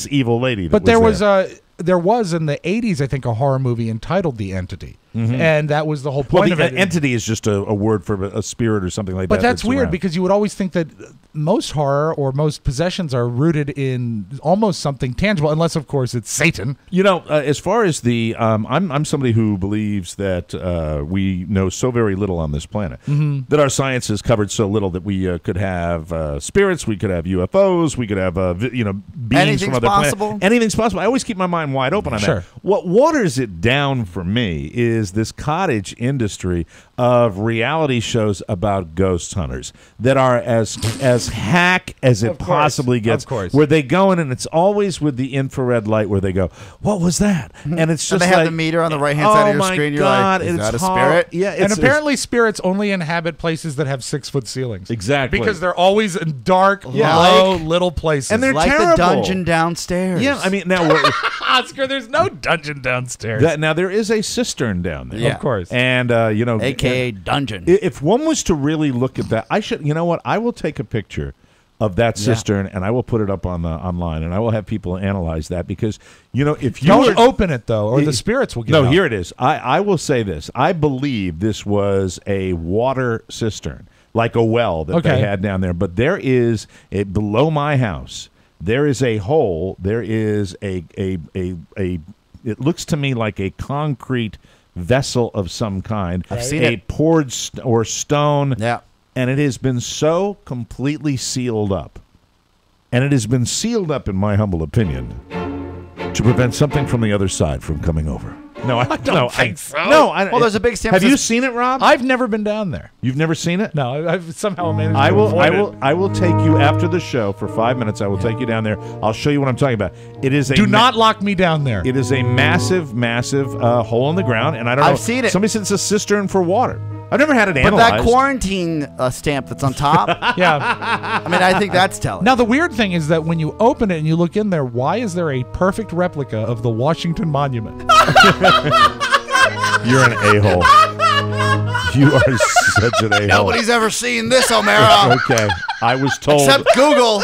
evil lady. That But there was in the 80s, I think, a horror movie entitled The Entity. And that was the whole Well, point the of it. entity is just a word for a spirit or something like that. But that's weird around. because you would always think that most horror or most possessions are rooted in almost something tangible, unless, of course, it's Satan. As far as the, I'm somebody who believes that we know so very little on this planet, that our science has covered so little that we could have spirits, we could have UFOs, we could have beings Anything's from other possible. planets. Anything's possible. I always keep my mind wide open on Sure. that. what waters it down for me is this cottage industry of reality shows about ghost hunters that are as hack as it possibly gets. Of course. Where they go in and it's always with the infrared light where they go, what was that? And it's just And they have the meter on the right-hand side of your screen. You're like, is that a spirit? Yeah, And apparently spirits only inhabit places that have 6-foot ceilings. Exactly. Because they're always in dark, Yeah. low, little places. And they're like terrible. the dungeon downstairs. Yeah, I mean, now we're, Oscar, there's no dungeon downstairs. now there is a cistern down there. Yeah. Of course. And, AKA dungeon. if one was to really look at that, you know what? I will take a picture of that cistern and I will put it up on online and I will have people analyze that because, if you Don't were, open it, though, or the spirits will get No, out. here it is. I will say this. I believe this was a water cistern, like a well that they had down there. But there is, below my house, there is a hole. There is it looks to me like a concrete vessel of some kind. I've seen a it. poured or stone. Yeah. And it has been so completely sealed up. And it has been sealed up, in my humble opinion, to prevent something from the other side from coming over. No, I don't think so. No, Well, there's a big stamp Have that you says- seen it, Rob? I've never been down there. You've never seen it? No, I've somehow managed to I avoid it. I will take you after the show for 5 minutes. I will take you down there. I'll show you what I'm talking about. It is a Do not lock me down there. It is a massive, massive hole in the ground, and I don't know. I've seen it. Somebody said it's a cistern for water. I've never had it But analyzed. that quarantine stamp that's on top, Yeah. I mean, I think that's telling. Now, the weird thing is that when you open it and you look in there, why is there a perfect replica of the Washington Monument? You're an a-hole. You are such an a-hole. Nobody's ever seen this, O'Mara. Okay. I was told. Except Google.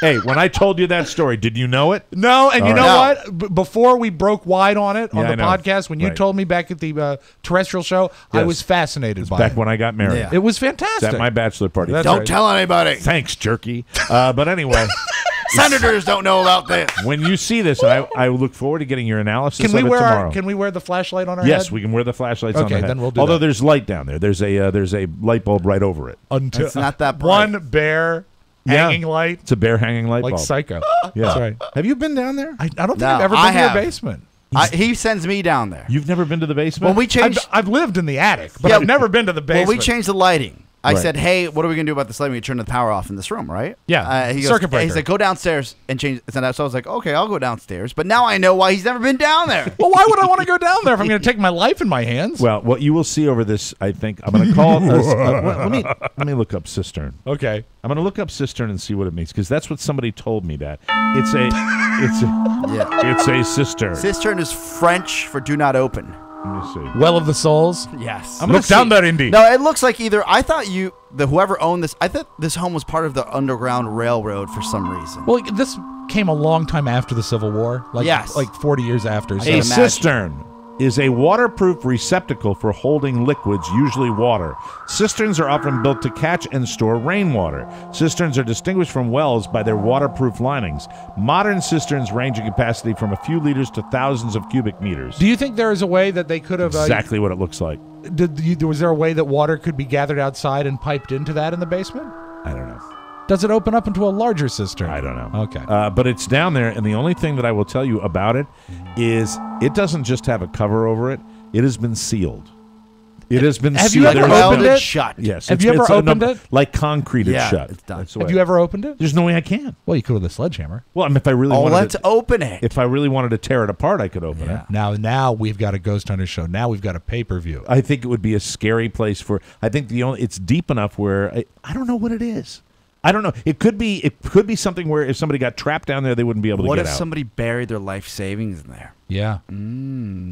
Hey, when I told you that story, did you know it? No, and you All know right. what? Before we broke wide on it on Yeah, I the know. podcast, when you Right. told me back at the terrestrial show, I Yes. was fascinated by Back it. when I got married. Yeah. It was It's fantastic. at my bachelor party. That's Don't right. tell anybody. Thanks, jerky. But anyway, Senators don't know about this. when you see this, I look forward to getting your analysis Can we of it wear tomorrow. can we wear the flashlight on our Yes, head? we can wear the flashlights on Okay, the head. then we'll do Although that. there's light down there. There's a light bulb right over it. Until It's not that bright. one bare Yeah. hanging light, It's a bare hanging light like bulb. Psycho. Yeah. That's right. Have you been down there? I don't think No, I've ever I been to your have. basement. He sends me down there. You've never been to the basement? When we changed, I've lived in the attic, but Yeah, I've never been to the basement. when we changed the lighting, I Right. said, "Hey, what are we gonna do about this lighting? We turn the power off in this room, right?" Yeah, He circuit goes, breaker. He said, "Go downstairs and change." So I was like, "Okay, I'll go downstairs." But now I know why he's never been down there. Well, why would I want to go down there if I'm going to take my life in my hands? Well, what you will see over this, I think, I'm going to call it. Let me look up cistern. Okay. I'm going to look up cistern and see what it means because that's what somebody told me that it's a cistern. Cistern is French for "do not open." Let me see. Well of the Souls. Yes. Look down there, Indy. No, it looks like either I thought whoever owned this, I thought this home was part of the Underground Railroad for some reason. Well, this came a long time after the Civil War. Like, Yes. like 40 years after. So. can A imagine. cistern is a waterproof receptacle for holding liquids, usually water. Cisterns are often built to catch and store rainwater. Cisterns are distinguished from wells by their waterproof linings. Modern cisterns range in capacity from a few liters to thousands of cubic meters. Do you think there is a way that they could have... Exactly what it looks like. Was there a way that water could be gathered outside and piped into that in the basement? I don't know. Does it open up into a larger cistern? I don't know. Okay. But it's down there, and the only thing that I will tell you about it is it doesn't just have a cover over it. It has been sealed. It has been Have sealed. you ever There has opened been- it? shut. Yes. Have you ever opened it? Like concreted Yeah, shut. it's done. That's the Have way. you ever opened it? There's no way I can. Well, you could with a sledgehammer. Well, I mean, if I really Oh, wanted let's to, open it. if I really wanted to tear it apart, I could open it. Now we've got a Ghost Hunter show. Now we've got a pay-per-view. I think it would be a scary place for. I think it's deep enough where I don't know what it is. I don't know. It could be something where if somebody got trapped down there, they wouldn't be able to What get if out. somebody buried their life savings in there? Yeah.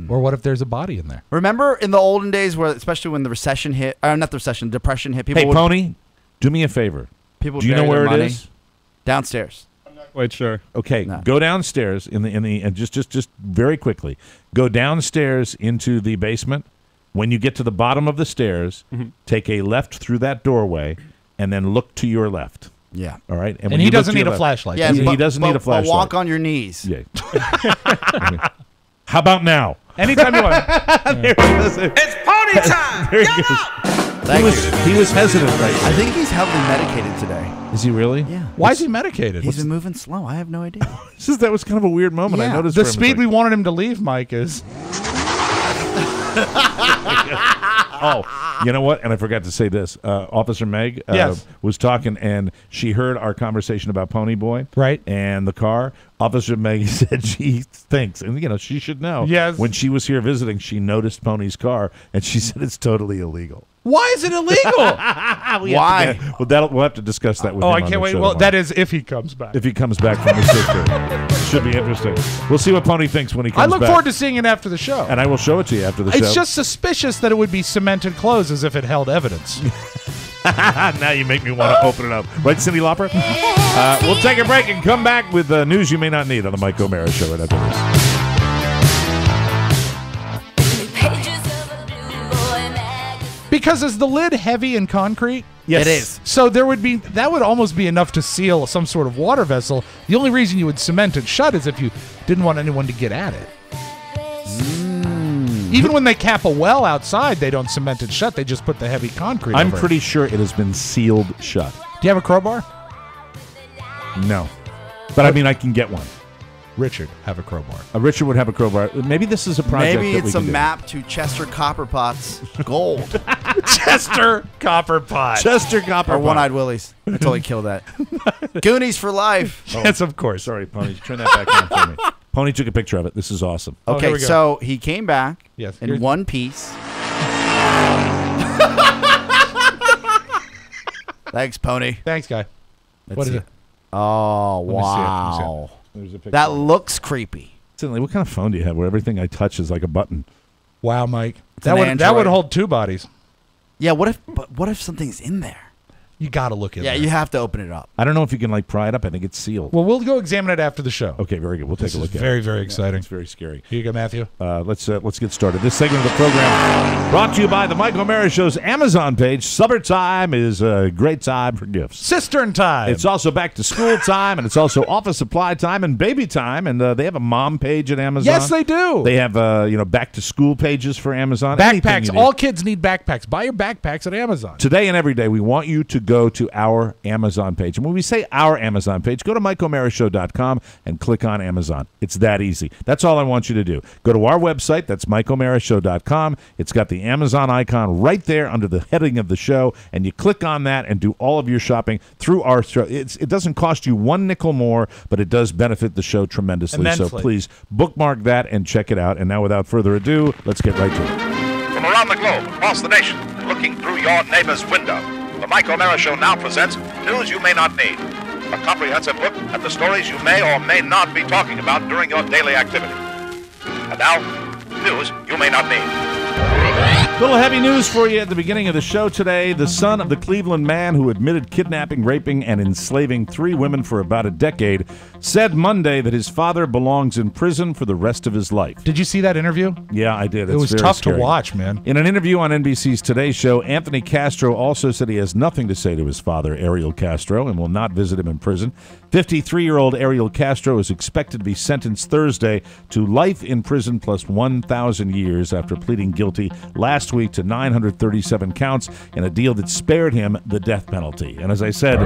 Or what if there's a body in there? Remember in the olden days, where especially when the recession hit, or not the recession, depression hit, people Hey, would, Pony, do me a favor. people would Do you know bury where their it money is? downstairs. Quite sure. Okay, No. go downstairs in the and just very quickly. Go downstairs into the basement. When you get to the bottom of the stairs, take a left through that doorway, and then look to your left. Yeah. All right, And when he you look doesn't to your need a left- flashlight. Yeah, He doesn't need a But flashlight. walk on your knees. Yeah. How about now? Anytime you want. There it is. It's party time! There it Get goes. up! He was hesitant right I think he's heavily medicated today. Is he really? Yeah. Why is he medicated? He's been moving slow. I have no idea. That was kind of a weird moment. I Yeah. noticed The for him, speed we wanted him to leave, Mike, is... Oh, you know what? And I forgot to say this. Officer Meg Yes. was talking, and she heard our conversation about Pony Boy. Right. And the car. Officer Meg said she thinks, and she should know. Yes. When she was here visiting, she noticed Pony's car, and she said it's totally illegal. Why is it illegal? Why? We'll have to discuss that with him. I on can't the wait. show Well, tomorrow. that is if he comes back. If he comes back from his sister. Should be interesting. We'll see what Pony thinks when he comes I back. look forward to seeing it after the show. And I will show it to you after the show. It's just suspicious that it would be cemented closed as if it held evidence. Now you make me want to open it up. Right, Cyndi Lauper? We'll take a break and come back with news you may not need on the Mike O'Mara Show right after this. Because is the lid heavy and concrete? Yes. It is. So that would almost be enough to seal some sort of water vessel. The only reason you would cement it shut is if you didn't want anyone to get at it. Even when they cap a well outside, they don't cement it shut. They just put the heavy concrete I'm over pretty sure it has been sealed shut. Do you have a crowbar? No. But I mean, I can get one. Richard, have a crowbar. Richard would have a crowbar. Maybe this is a project Maybe that we it's a can do. map to Chester Copperpot's gold. Chester Copperpot. Chester Copper. Or One-Eyed Willie's. I totally killed that. Goonies for life. Yes, of course. Sorry, Pony. Turn that back on for me. Pony took a picture of it. This is awesome. Oh, here Okay, we go. so he came back Yes, in here's- one piece. Thanks, Pony. Thanks, guy. Let's What is see. it? Oh, Let me see it. Let me see it. wow. There's a picture. That looks creepy. Cindy, what kind of phone do you have where everything I touch is like a button? Wow, Mike. an That would Android. hold two bodies. Yeah, what if something's in there? You got to look in Yeah, there. you have to open it up. I don't know if you can pry it up. I think it's sealed. Well, we'll go examine it after the show. Okay, very good. We'll This take a is look very, at it. very exciting. It's very scary. Here you go, Matthew. Let's get started. This segment of the program brought to you by the Mike O'Mara Show's Amazon page. Summertime is a great time for gifts. Cistern time. It's also back to school time, and it's also office supply time and baby time. And they have a mom page at Amazon. Yes, they do. They have back to school pages for Amazon. Anything Backpacks. you need. All kids need backpacks. Buy your backpacks at Amazon. Today and every day, we want you to go to our Amazon page. And when we say our Amazon page, go to MikeO'MaraShow.com and click on Amazon. It's that easy. That's all I want you to do. Go to our website. That's MikeO'MaraShow.com. It's got the Amazon icon right there under the heading of the show, and you click on that and do all of your shopping through our show. It doesn't cost you one nickel more, but it does benefit the show tremendously. Immensely. So please bookmark that and check it out. And now, without further ado, let's get right to it. From around the globe, across the nation, and looking through your neighbor's window, the Mike O'Mara Show now presents News You May Not Need, a comprehensive look at the stories you may or may not be talking about during your daily activity. And now, News You May Not Need. Little heavy news for you at the beginning of the show today. The son of the Cleveland man who admitted kidnapping, raping, and enslaving 3 women for about a decade said Monday that his father belongs in prison for the rest of his life. Did you see that interview? Yeah, I did. It was very tough scary. to watch, man. In an interview on NBC's Today Show, Anthony Castro also said he has nothing to say to his father, Ariel Castro, and will not visit him in prison. 53-year-old Ariel Castro is expected to be sentenced Thursday to life in prison plus 1,000 years after pleading guilty last week to 937 counts in a deal that spared him the death penalty. And as I said,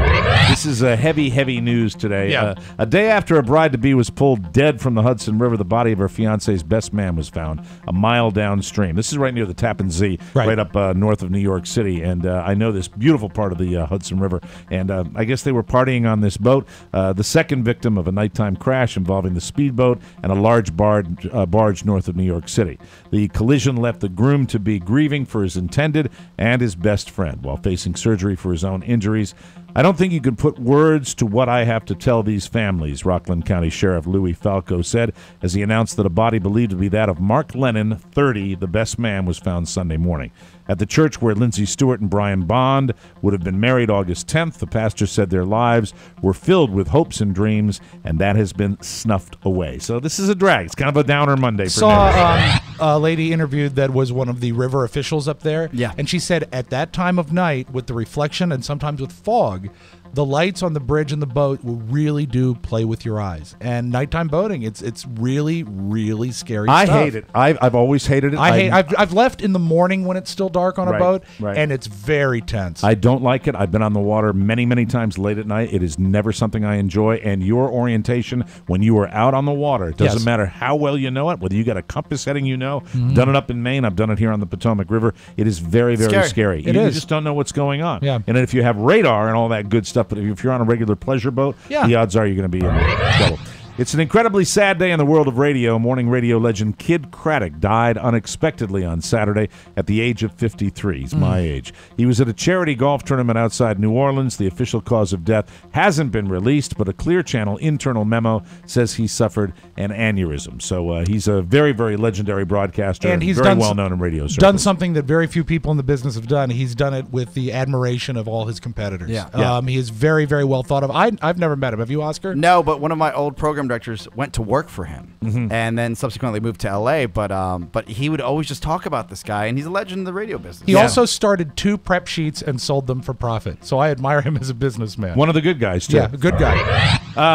this is a heavy, heavy news today. Yeah. A day after a bride-to-be was pulled dead from the Hudson River, the body of her fiance's best man was found a mile downstream. This is right near the Tappan Zee, right up north of New York City. And I know this beautiful part of the Hudson River. And I guess they were partying on this boat. The second victim of a nighttime crash involving the speedboat and a large barge north of New York City. The collision left the groom to be grieving for his intended and his best friend while facing surgery for his own injuries. I don't think you could put words to what I have to tell these families, Rockland County Sheriff Louis Falco said as he announced that a body believed to be that of Mark Lennon, 30, the best man, was found Sunday morning. At the church where Lindsay Stewart and Brian Bond would have been married August 10th, the pastor said their lives were filled with hopes and dreams, and that has been snuffed away. So this is a drag. It's kind of a downer Monday for Saw a lady interviewed that was one of the river officials up there. Yeah. And she said at that time of night, with the reflection and sometimes with fog, the lights on the bridge and the boat will really do play with your eyes. And nighttime boating, it's really, really scary I stuff. hate it. I've always hated it. I've left in the morning when it's still dark on a Right, boat, right. and it's very tense. I don't like it. I've been on the water many, many times late at night. It is never something I enjoy. And your orientation when you are out on the water, it doesn't Yes. matter how well you know it, whether you got a compass heading done it up in Maine, I've done it here on the Potomac River. It is very, very scary. It you is. just don't know what's going on. Yeah. And if you have radar and all that good stuff, but if you're on a regular pleasure boat, Yeah. the odds are you're going to be in trouble. It's an incredibly sad day in the world of radio. Morning radio legend Kid Craddock died unexpectedly on Saturday at the age of 53. He's my age. He was at a charity golf tournament outside New Orleans. The official cause of death hasn't been released, but a Clear Channel internal memo says he suffered an aneurysm. So he's a very, very legendary broadcaster and he's very well known in radio circles. done something that very few people in the business have done. He's done it with the admiration of all his competitors. Yeah. He is very, very well thought of. I've never met him. Have you, Oscar? No, but one of my old program directors went to work for him, and then subsequently moved to L.A. But he would always just talk about this guy, and he's a legend in the radio business. He also started 2 prep sheets and sold them for profit. So I admire him as a businessman. One of the good guys, too. Yeah, a good guy.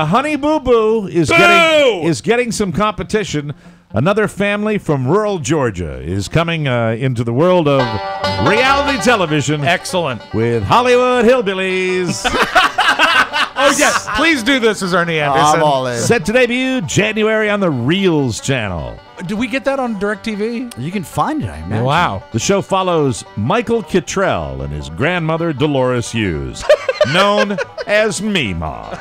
Honey Boo Boo is getting some competition. Another family from rural Georgia is coming into the world of reality television. Excellent. With Hollywood Hillbillies. Oh, yes. Please do this as Ernie Anderson. I'm all in. Set to debut January on the Reels channel. Do we get that on DirecTV? You can find it, I imagine. Wow. The show follows Michael Kittrell and his grandmother Dolores Hughes, known as Meemaw.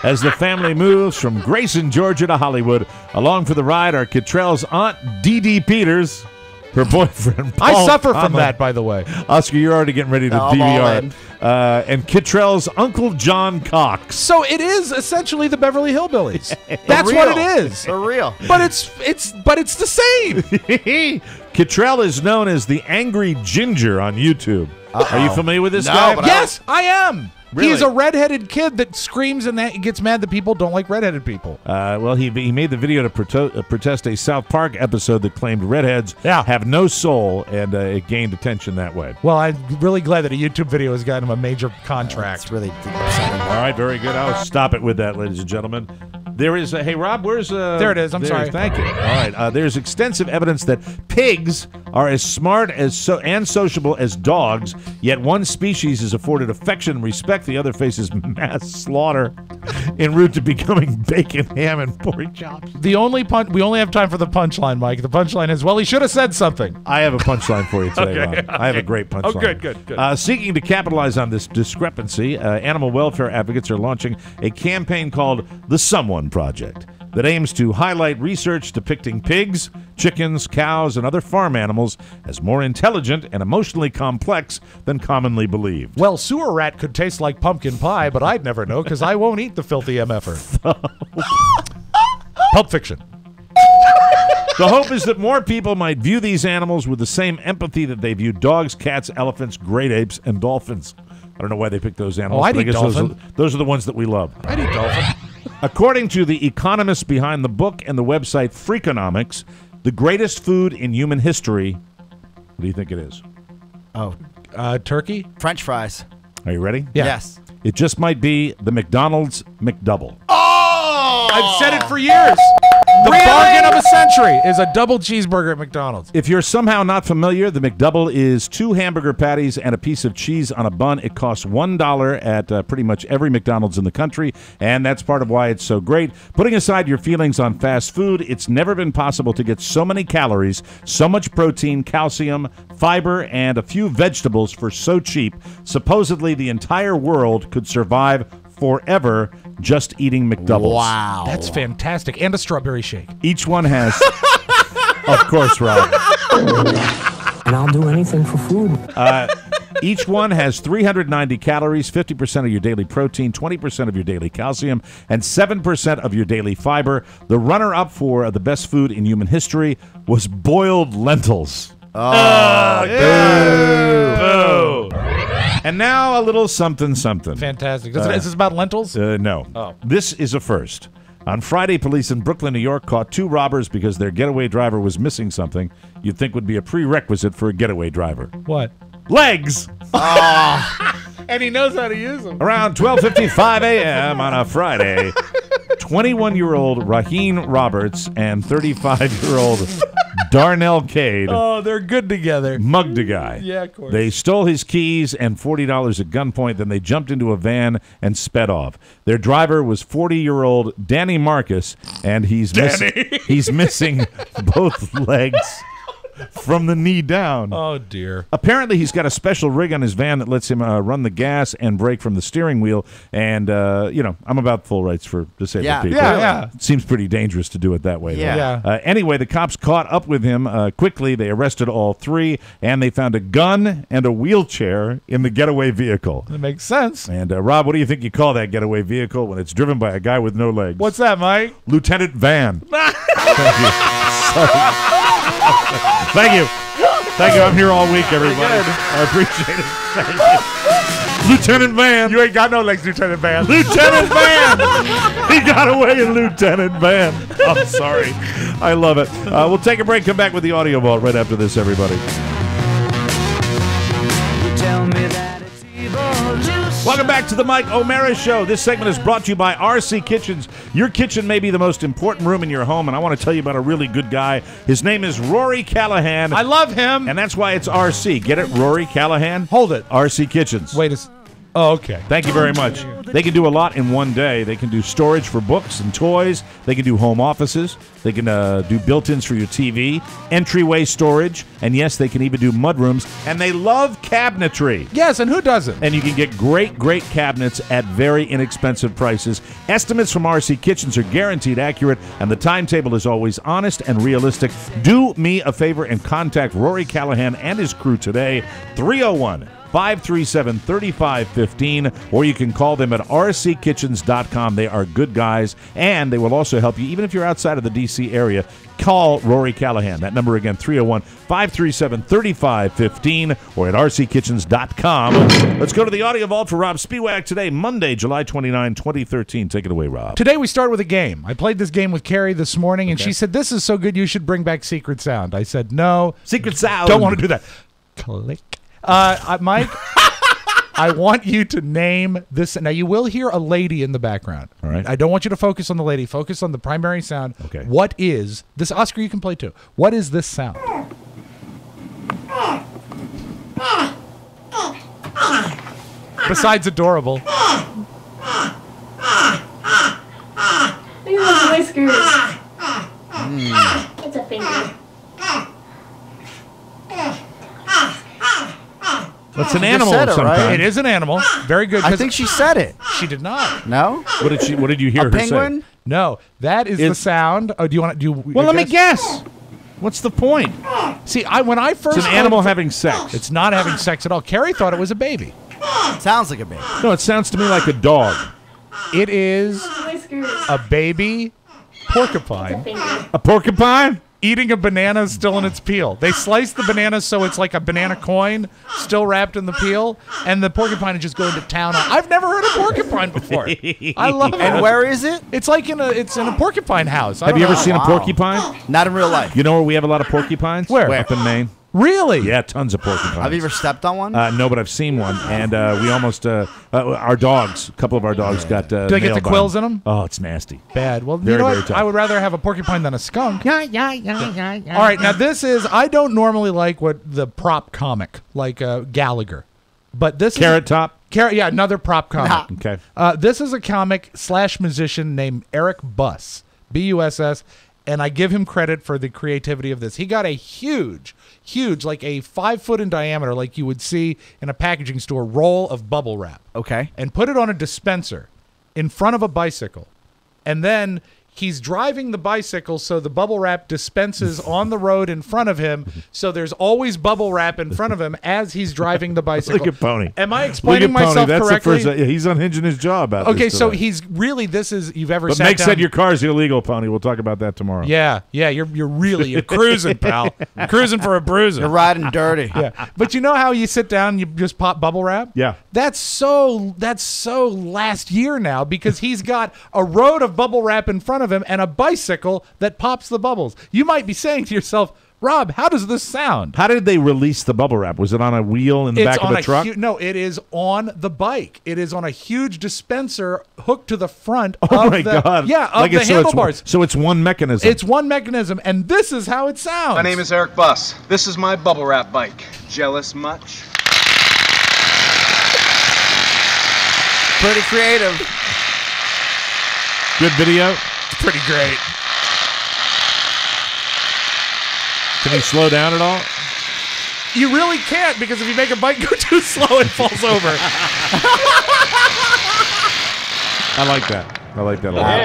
As the family moves from Grayson, Georgia to Hollywood, along for the ride are Kittrell's aunt Dee Peters, her boyfriend Paul I suffer from Conlon. that, by the way. Oscar, you're already getting ready to I'm all DVR. in. And Kittrell's Uncle John Cox. So it is essentially the Beverly Hillbillies. That's what it is. For real. But it's the same. Kittrell is known as the Angry Ginger on YouTube. Are you familiar with this No, guy? but Yes, I am. Really? He's a redheaded kid that screams and that gets mad that people don't like redheaded people. Well, he made the video to protest a South Park episode that claimed redheads Yeah. have no soul, and it gained attention that way. Well, I'm really glad that a YouTube video has gotten him a major contract. It's really upsetting. All right, very good. I'll stop it with that, ladies and gentlemen. There is hey, Rob, where's... There it is. I'm sorry. Thank you. All right, there's extensive evidence that pigs are as smart and sociable as dogs, yet one species is afforded affection and respect, the other faces mass slaughter en route to becoming bacon, ham, and pork chops. We only have time for the punchline, Mike. The punchline is, well, he should have said something. I have a punchline for you today, Okay, Rob. I have a great punchline. Oh, good. Seeking to capitalize on this discrepancy, animal welfare advocates are launching a campaign called the Someone Project that aims to highlight research depicting pigs, chickens, cows, and other farm animals as more intelligent and emotionally complex than commonly believed. Well, sewer rat could taste like pumpkin pie, but I'd never know because I won't eat the filthy MFer. Pulp Fiction. The hope is that more people might view these animals with the same empathy that they view dogs, cats, elephants, great apes, and dolphins. I don't know why they picked those animals. I'd but I eat guess dolphin. those are the ones that we love. I'd eat dolphin. According to the economists behind the book and the website Freakonomics, the greatest food in human history, what do you think it is? Oh, Turkey? French fries. Are you ready? Yeah. Yes. It just might be the McDonald's McDouble. I've said it for years. The bargain of a century is a double cheeseburger at McDonald's. If you're somehow not familiar, the McDouble is 2 hamburger patties and a piece of cheese on a bun. It costs $1 at pretty much every McDonald's in the country, and that's part of why it's so great. Putting aside your feelings on fast food, it's never been possible to get so many calories, so much protein, calcium, fiber, and a few vegetables for so cheap. Supposedly, the entire world could survive forever just eating McDoubles. Wow. That's fantastic. And a strawberry shake. Each one has... Of course, Rob. And I'll do anything for food. Each one has 390 calories, 50% of your daily protein, 20% of your daily calcium, and 7% of your daily fiber. The runner-up for the best food in human history was boiled lentils. Boo. And now a little something. Fantastic. Is this about lentils? No. Oh. This is a first. On Friday, police in Brooklyn, New York caught 2 robbers because their getaway driver was missing something you'd think would be a prerequisite for a getaway driver. What? Legs! And he knows how to use them. Around 12:55 a.m. on a Friday, 21-year-old Raheem Roberts and 35-year-old Darnell Cade Oh, they're good together. mugged a guy. Yeah, of course. They stole his keys and $40 at gunpoint. Then they jumped into a van and sped off. Their driver was 40-year-old Danny Marcus, and he's missing both legs from the knee down. Oh, dear. Apparently, he's got a special rig on his van that lets him run the gas and brake from the steering wheel. And, I'm about full rights for disabled people. Yeah. It seems pretty dangerous to do it that way. though. Yeah. Anyway, the cops caught up with him quickly. They arrested all three, and they found a gun and a wheelchair in the getaway vehicle. That makes sense. And, Rob, what do you think you call that getaway vehicle when it's driven by a guy with no legs? What's that, Mike? Lieutenant Van. Thank you. Thank you. Thank you. I'm here all week, everybody. I appreciate it. Thank you. Lieutenant Van. You ain't got no legs, Lieutenant Van. Lieutenant Van. He got away in Lieutenant Van. I'm sorry. I love it. We'll take a break. Come back with the audio vault right after this, everybody. Tell me that it's evil juice. Welcome back to the Mike O'Mara Show. This segment is brought to you by RC Kitchens. Your kitchen may be the most important room in your home, and I want to tell you about a really good guy. His name is Rory Callahan. I love him. And that's why it's RC. Get it, Rory Callahan? Hold it. RC Kitchens. Wait Oh, okay. Thank you very much. They can do a lot in one day. They can do storage for books and toys. They can do home offices. They can do built-ins for your TV, entryway storage, and yes, they can even do mudrooms. And they love cabinetry. Yes, and who doesn't? And you can get great cabinets at very inexpensive prices. Estimates from RC Kitchens are guaranteed accurate, and the timetable is always honest and realistic. Do me a favor and contact Rory Callahan and his crew today, 301-537-3515, or you can call them at rckitchens.com. They are good guys, and they will also help you, even if you're outside of the D.C. area. Call Rory Callahan. That number again, 301-537-3515, or at rckitchens.com. Let's go to the audio vault for Rob Spiewak today, Monday, July 29, 2013. Take it away, Rob. Today we start with a game. I played this game with Carrie this morning, and she said, "This is so good you should bring back Secret Sound." I said, "No. Secret Sound. Don't want to do that." Click. Mike, I want you to name this. Now, you will hear a lady in the background. All right. I don't want you to focus on the lady. Focus on the primary sound. Okay. What is this? Oscar, you can play too. What is this sound? Besides adorable. Look at those whiskers. It's a finger. That's an She just animal said of it, some right? kind. It is an animal. Very good. I think she said it. She did not. No? What did you hear A her penguin? say? No, that is the It's- sound. Oh, do you want to do? Well, let me guess. What's the point? See, when I first It's an animal having sex. It's not having sex at all. Carrie thought it was a baby. Sounds like a baby. No, it sounds to me like a dog. It is Whiskers. a baby porcupine Finger. A porcupine? eating a banana still in its peel. They slice the banana so it's like a banana coin still wrapped in the peel, and the porcupine is just going to town on. I've never heard a porcupine before. I love it. And where is it? It's like in a porcupine house. Have you ever seen Wow. a porcupine? Not in real life. You know where we have a lot of porcupines? Where? Up in Maine. Really? Yeah, tons of porcupines. Have you ever stepped on one? No, but I've seen one, and we almost our dogs. A couple of our dogs got. Do they get the quills in them? Oh, it's nasty. Bad. Well, Very, you know very what? tough. I would rather have a porcupine than a skunk. Yeah. All right, now this is. I don't normally like what the prop comic like Gallagher, but this Carrot Top. Yeah, another prop comic. Okay. This is a comic / musician named Eric Buss, B-U-S-S, and I give him credit for the creativity of this. He got a huge, like a 5 foot in diameter, like you would see in a packaging store, roll of bubble wrap. Okay. And put it on a dispenser in front of a bicycle. And then he's driving the bicycle so the bubble wrap dispenses on the road in front of him, so there's always bubble wrap in front of him as he's driving the bicycle. Look at Pony. Am I explaining Look at Pony. myself That's correctly? The first, he's unhinging his jaw about this Okay, so today. he's really, this is, you've ever But sat Meg down. said your car's illegal, Pony. We'll talk about that tomorrow. Yeah, you're cruising, pal. You're cruising for a bruiser. You're riding dirty. Yeah, but you know how you sit down, and you just pop bubble wrap? Yeah. That's so last year now, because he's got a road of bubble wrap in front of him and a bicycle that pops the bubbles. You might be saying to yourself, Rob, how does this sound? How did they release the bubble wrap? Was it on a wheel in the back of the truck? No, it is on the bike. It is on a huge dispenser hooked to the front of my the God. Yeah, of the handlebars. So it's one mechanism. It's one mechanism, and this is how it sounds. My name is Eric Buss. This is my bubble wrap bike. Jealous much? Pretty creative. Good video. It's pretty great. Can he slow down at all? You really can't, because if you make a bike go too slow, it falls over. I like that. I like that a lot.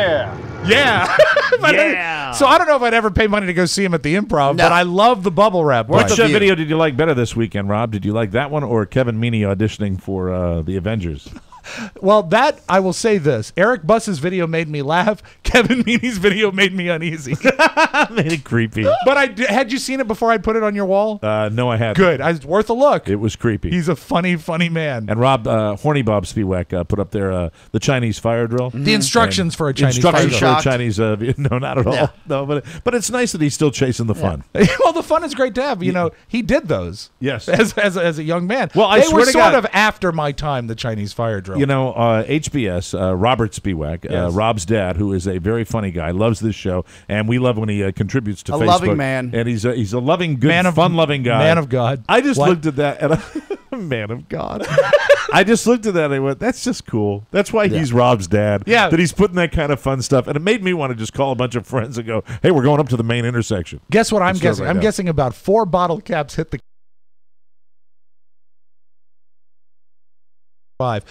Yeah. So I don't know if I'd ever pay money to go see him at the Improv, but I love the bubble wrap. Which video did you like better this weekend, Rob? Did you like that one or Kevin Meaney auditioning for the Avengers? Well, that, I will say this. Eric Buss's video made me laugh. Kevin Meaney's video made me uneasy. Made it creepy. But had you seen it before I put it on your wall? No, I hadn't. Good. It's worth a look. It was creepy. He's a funny, funny man. And Rob, Horny Bob Spiewak put up there the Chinese fire drill. The instructions for a Chinese fire drill. Instructions for a Chinese, no, not at all. Yeah. No, but it's nice that he's still chasing the fun. Well, the fun is great to have. You know, he did those. Yes. As a young man. Well, I they swear were to sort God, of after my time, the Chinese fire drill. You know, HBS, Robert Spiewak, Rob's dad, who is a very funny guy, loves this show, and we love when he contributes to Facebook. A loving man. And he's a loving, good, fun-loving guy. Man of God. I just looked at that, and man of God. I just looked at that and I went, that's just cool. That's why he's Rob's dad. Yeah. That he's putting that kind of fun stuff. And it made me want to just call a bunch of friends and go, hey, we're going up to the main intersection. Guess what I'm guessing? right I'm now. guessing about 4 bottle caps hit the 5.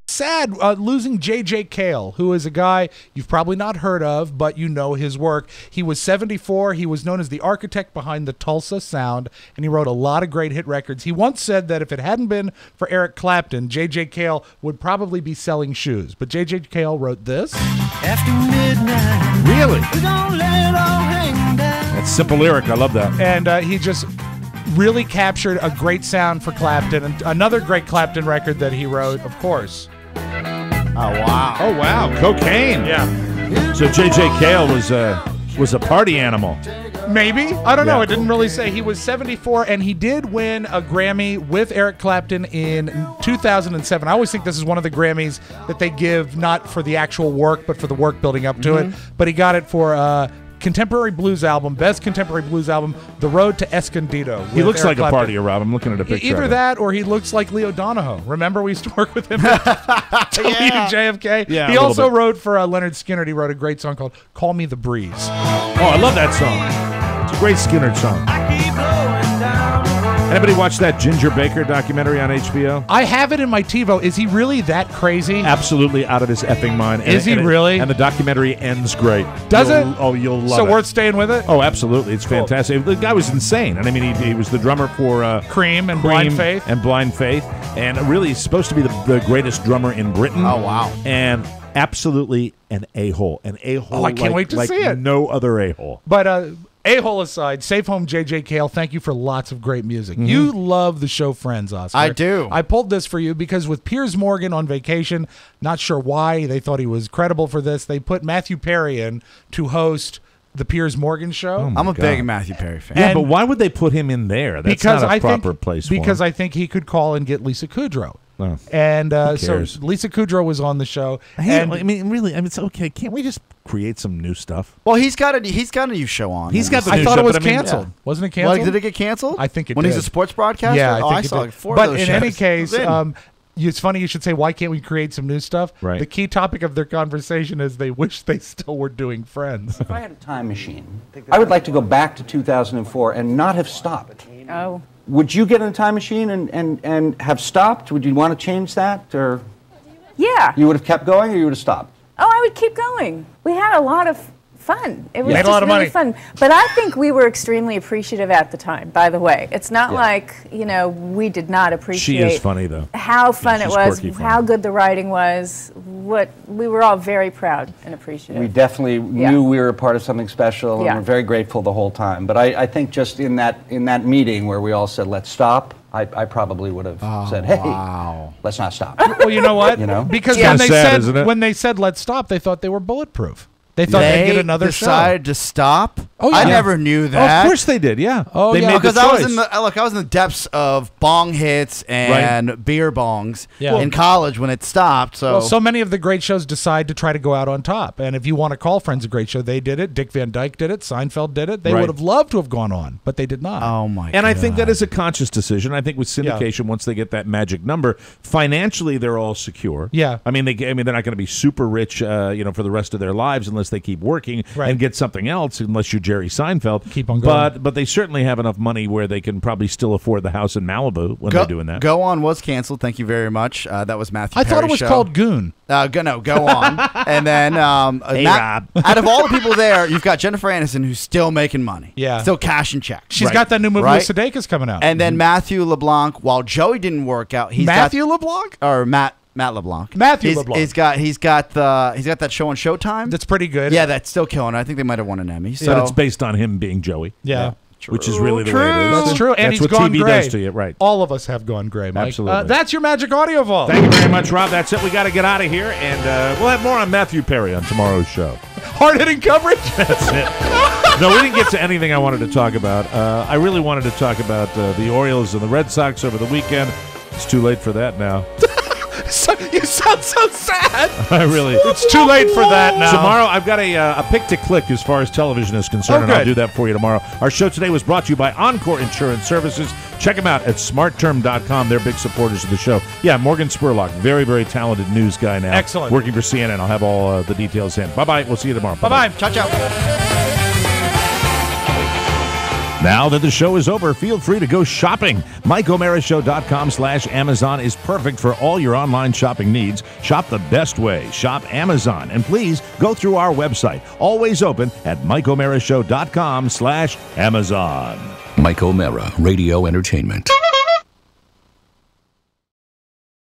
Sad losing J.J. Cale, who is a guy you've probably not heard of, but you know his work. He was 74. He was known as the architect behind the Tulsa Sound, and he wrote a lot of great hit records. He once said that if it hadn't been for Eric Clapton, J.J. Cale would probably be selling shoes. But J.J. Cale wrote this. After midnight, Really? we don't let it all hang down. That's simple lyric. I love that. And he just really captured a great sound for Clapton. And another great Clapton record that he wrote, of course. Oh, wow. Oh, wow. Cocaine. Yeah. So J.J. Cale was a party animal. Maybe. I don't know. Yeah. It didn't really say. He was 74, and he did win a Grammy with Eric Clapton in 2007. I always think this is one of the Grammys that they give not for the actual work, but for the work building up to it. But he got it for Contemporary Blues Album, Best Contemporary Blues Album, The Road to Escondido. He looks Eric like Clapton. a partier, Rob. I'm looking at a picture Either of him. that or he looks like Leo Donahoe. Remember we used to work with him at JFK? Yeah, he a little also bit. wrote for Leonard Skinner. He wrote a great song called Call Me the Breeze. Oh, I love that song. It's a great Skinner song. Keep blowing down. Anybody watch that Ginger Baker documentary on HBO? I have it in my TiVo. Is he really that crazy? Absolutely out of his effing mind. Is he really? And the documentary ends great. Does it? Oh, you'll love it. So worth staying with it? Oh, absolutely. It's fantastic. The guy was insane. And I mean, he was the drummer for Cream and Blind Faith. And Blind Faith. And really, he's supposed to be the greatest drummer in Britain. Oh, wow. And absolutely an a-hole. An a-hole. Oh, I can't wait to see it. No other a-hole. But a-hole aside, Safe Home J.J. Cale, thank you for lots of great music. You love the show Friends, Oscar. I do. I pulled this for you because with Piers Morgan on vacation, not sure why they thought he was credible for this, they put Matthew Perry in to host the Piers Morgan show. I'm a big Matthew Perry fan. Yeah, And- but why would they put him in there? That's because not a I proper think, place for because him. I think he could call and get Lisa Kudrow. Oh. And so cares? Lisa Kudrow was on the show. Hey, and I mean, really, it's okay. Can't we just create some new stuff? Well, he's got a new show on. He's got the I new thought show, it was but I mean, canceled. yeah. Wasn't it canceled? Well, did it get canceled? I think it when did. he's a sports broadcaster. Yeah, I think I it saw did. like 4 But of those in shows. any case, I was in. it's funny you should say, why can't we create some new stuff? Right. The key topic of their conversation is they wish they still were doing Friends. If I had a time machine, I would like to go back to 2004 and not have stopped. Oh. Would you get in a time machine and have stopped? Would you want to change that? Or Yeah. you would have kept going or you would have stopped? Oh, I would keep going. We had a lot of fun. It was Made a just lot of really money. fun. But I think we were extremely appreciative at the time, by the way. It's not like, we did not appreciate She is funny, though. how fun it She's was, quirky funny. how good the writing was. We were all very proud and appreciative. We definitely knew we were a part of something special and Yeah. we're very grateful the whole time. But I think just in that meeting where we all said, let's stop, I probably would have said, hey, let's not stop. Well, you know what? You know? Because It's when kinda they sad, said isn't it? when they said let's stop, they thought they were bulletproof. They thought they'd get another decided to stop. Oh, yeah. I never knew Oh, that. of course they did. Yeah. Oh, they yeah. made the Because I was choice. in the I was in the depths of bong hits and beer bongs in college when it stopped. So Well, so many of the great shows decide to try to go out on top. And if you want to call Friends a great show, they did it. Dick Van Dyke did it. Seinfeld did it. They Right. would have loved to have gone on, but they did not. Oh my! And I think that is a conscious decision. I think with syndication, once they get that magic number, financially they're all secure. Yeah. I mean, they're not going to be super rich, for the rest of their lives unless they keep working and get something else. Unless you're Jerry Seinfeld, keep on going. But they certainly have enough money where they can probably still afford the house in Malibu when they're doing that. Go On was canceled. Thank you very much. That was Matthew. I thought it was Perry's show. called Goon. Go On. And then Rob. out of all the people there, you've got Jennifer Aniston, who's still making money. Yeah. Still cashing checks. She's got that new movie with Sudeikis coming out. And then Matthew LeBlanc, while Joey didn't work out, Matthew LeBlanc? Or Matt LeBlanc. Matthew LeBlanc. He's got that show on Showtime. That's pretty good. Yeah, that's still killing it. I think they might have won an Emmy. So But it's based on him being Joey. Yeah. Which is really the way it is. That's true. And that's he's what gone TV gray. does to you, right? All of us have gone gray, Mike. Absolutely. That's your Magic Audio Vault. Thank you very much, Rob. That's it. We got to get out of here, and we'll have more on Matthew Perry on tomorrow's show. Hard-hitting coverage? That's it. No, we didn't get to anything I wanted to talk about. I really wanted to talk about the Orioles and the Red Sox over the weekend. It's too late for that now. You sound so sad. I really. It's too late for that now. Tomorrow, I've got a pick to click as far as television is concerned, and I'll do that for you tomorrow. Our show today was brought to you by Encore Insurance Services. Check them out at smartterm.com. They're big supporters of the show. Yeah, Morgan Spurlock, very, very talented news guy now. Excellent. Working for CNN. I'll have all the details in. Bye-bye. We'll see you tomorrow. Bye-bye. Ciao, ciao. Now that the show is over, feel free to go shopping. MikeO'MaraShow.com/Amazon is perfect for all your online shopping needs. Shop the best way. Shop Amazon. And please go through our website. Always open at MikeO'MaraShow.com/Amazon. Mike O'Mara, Radio Entertainment.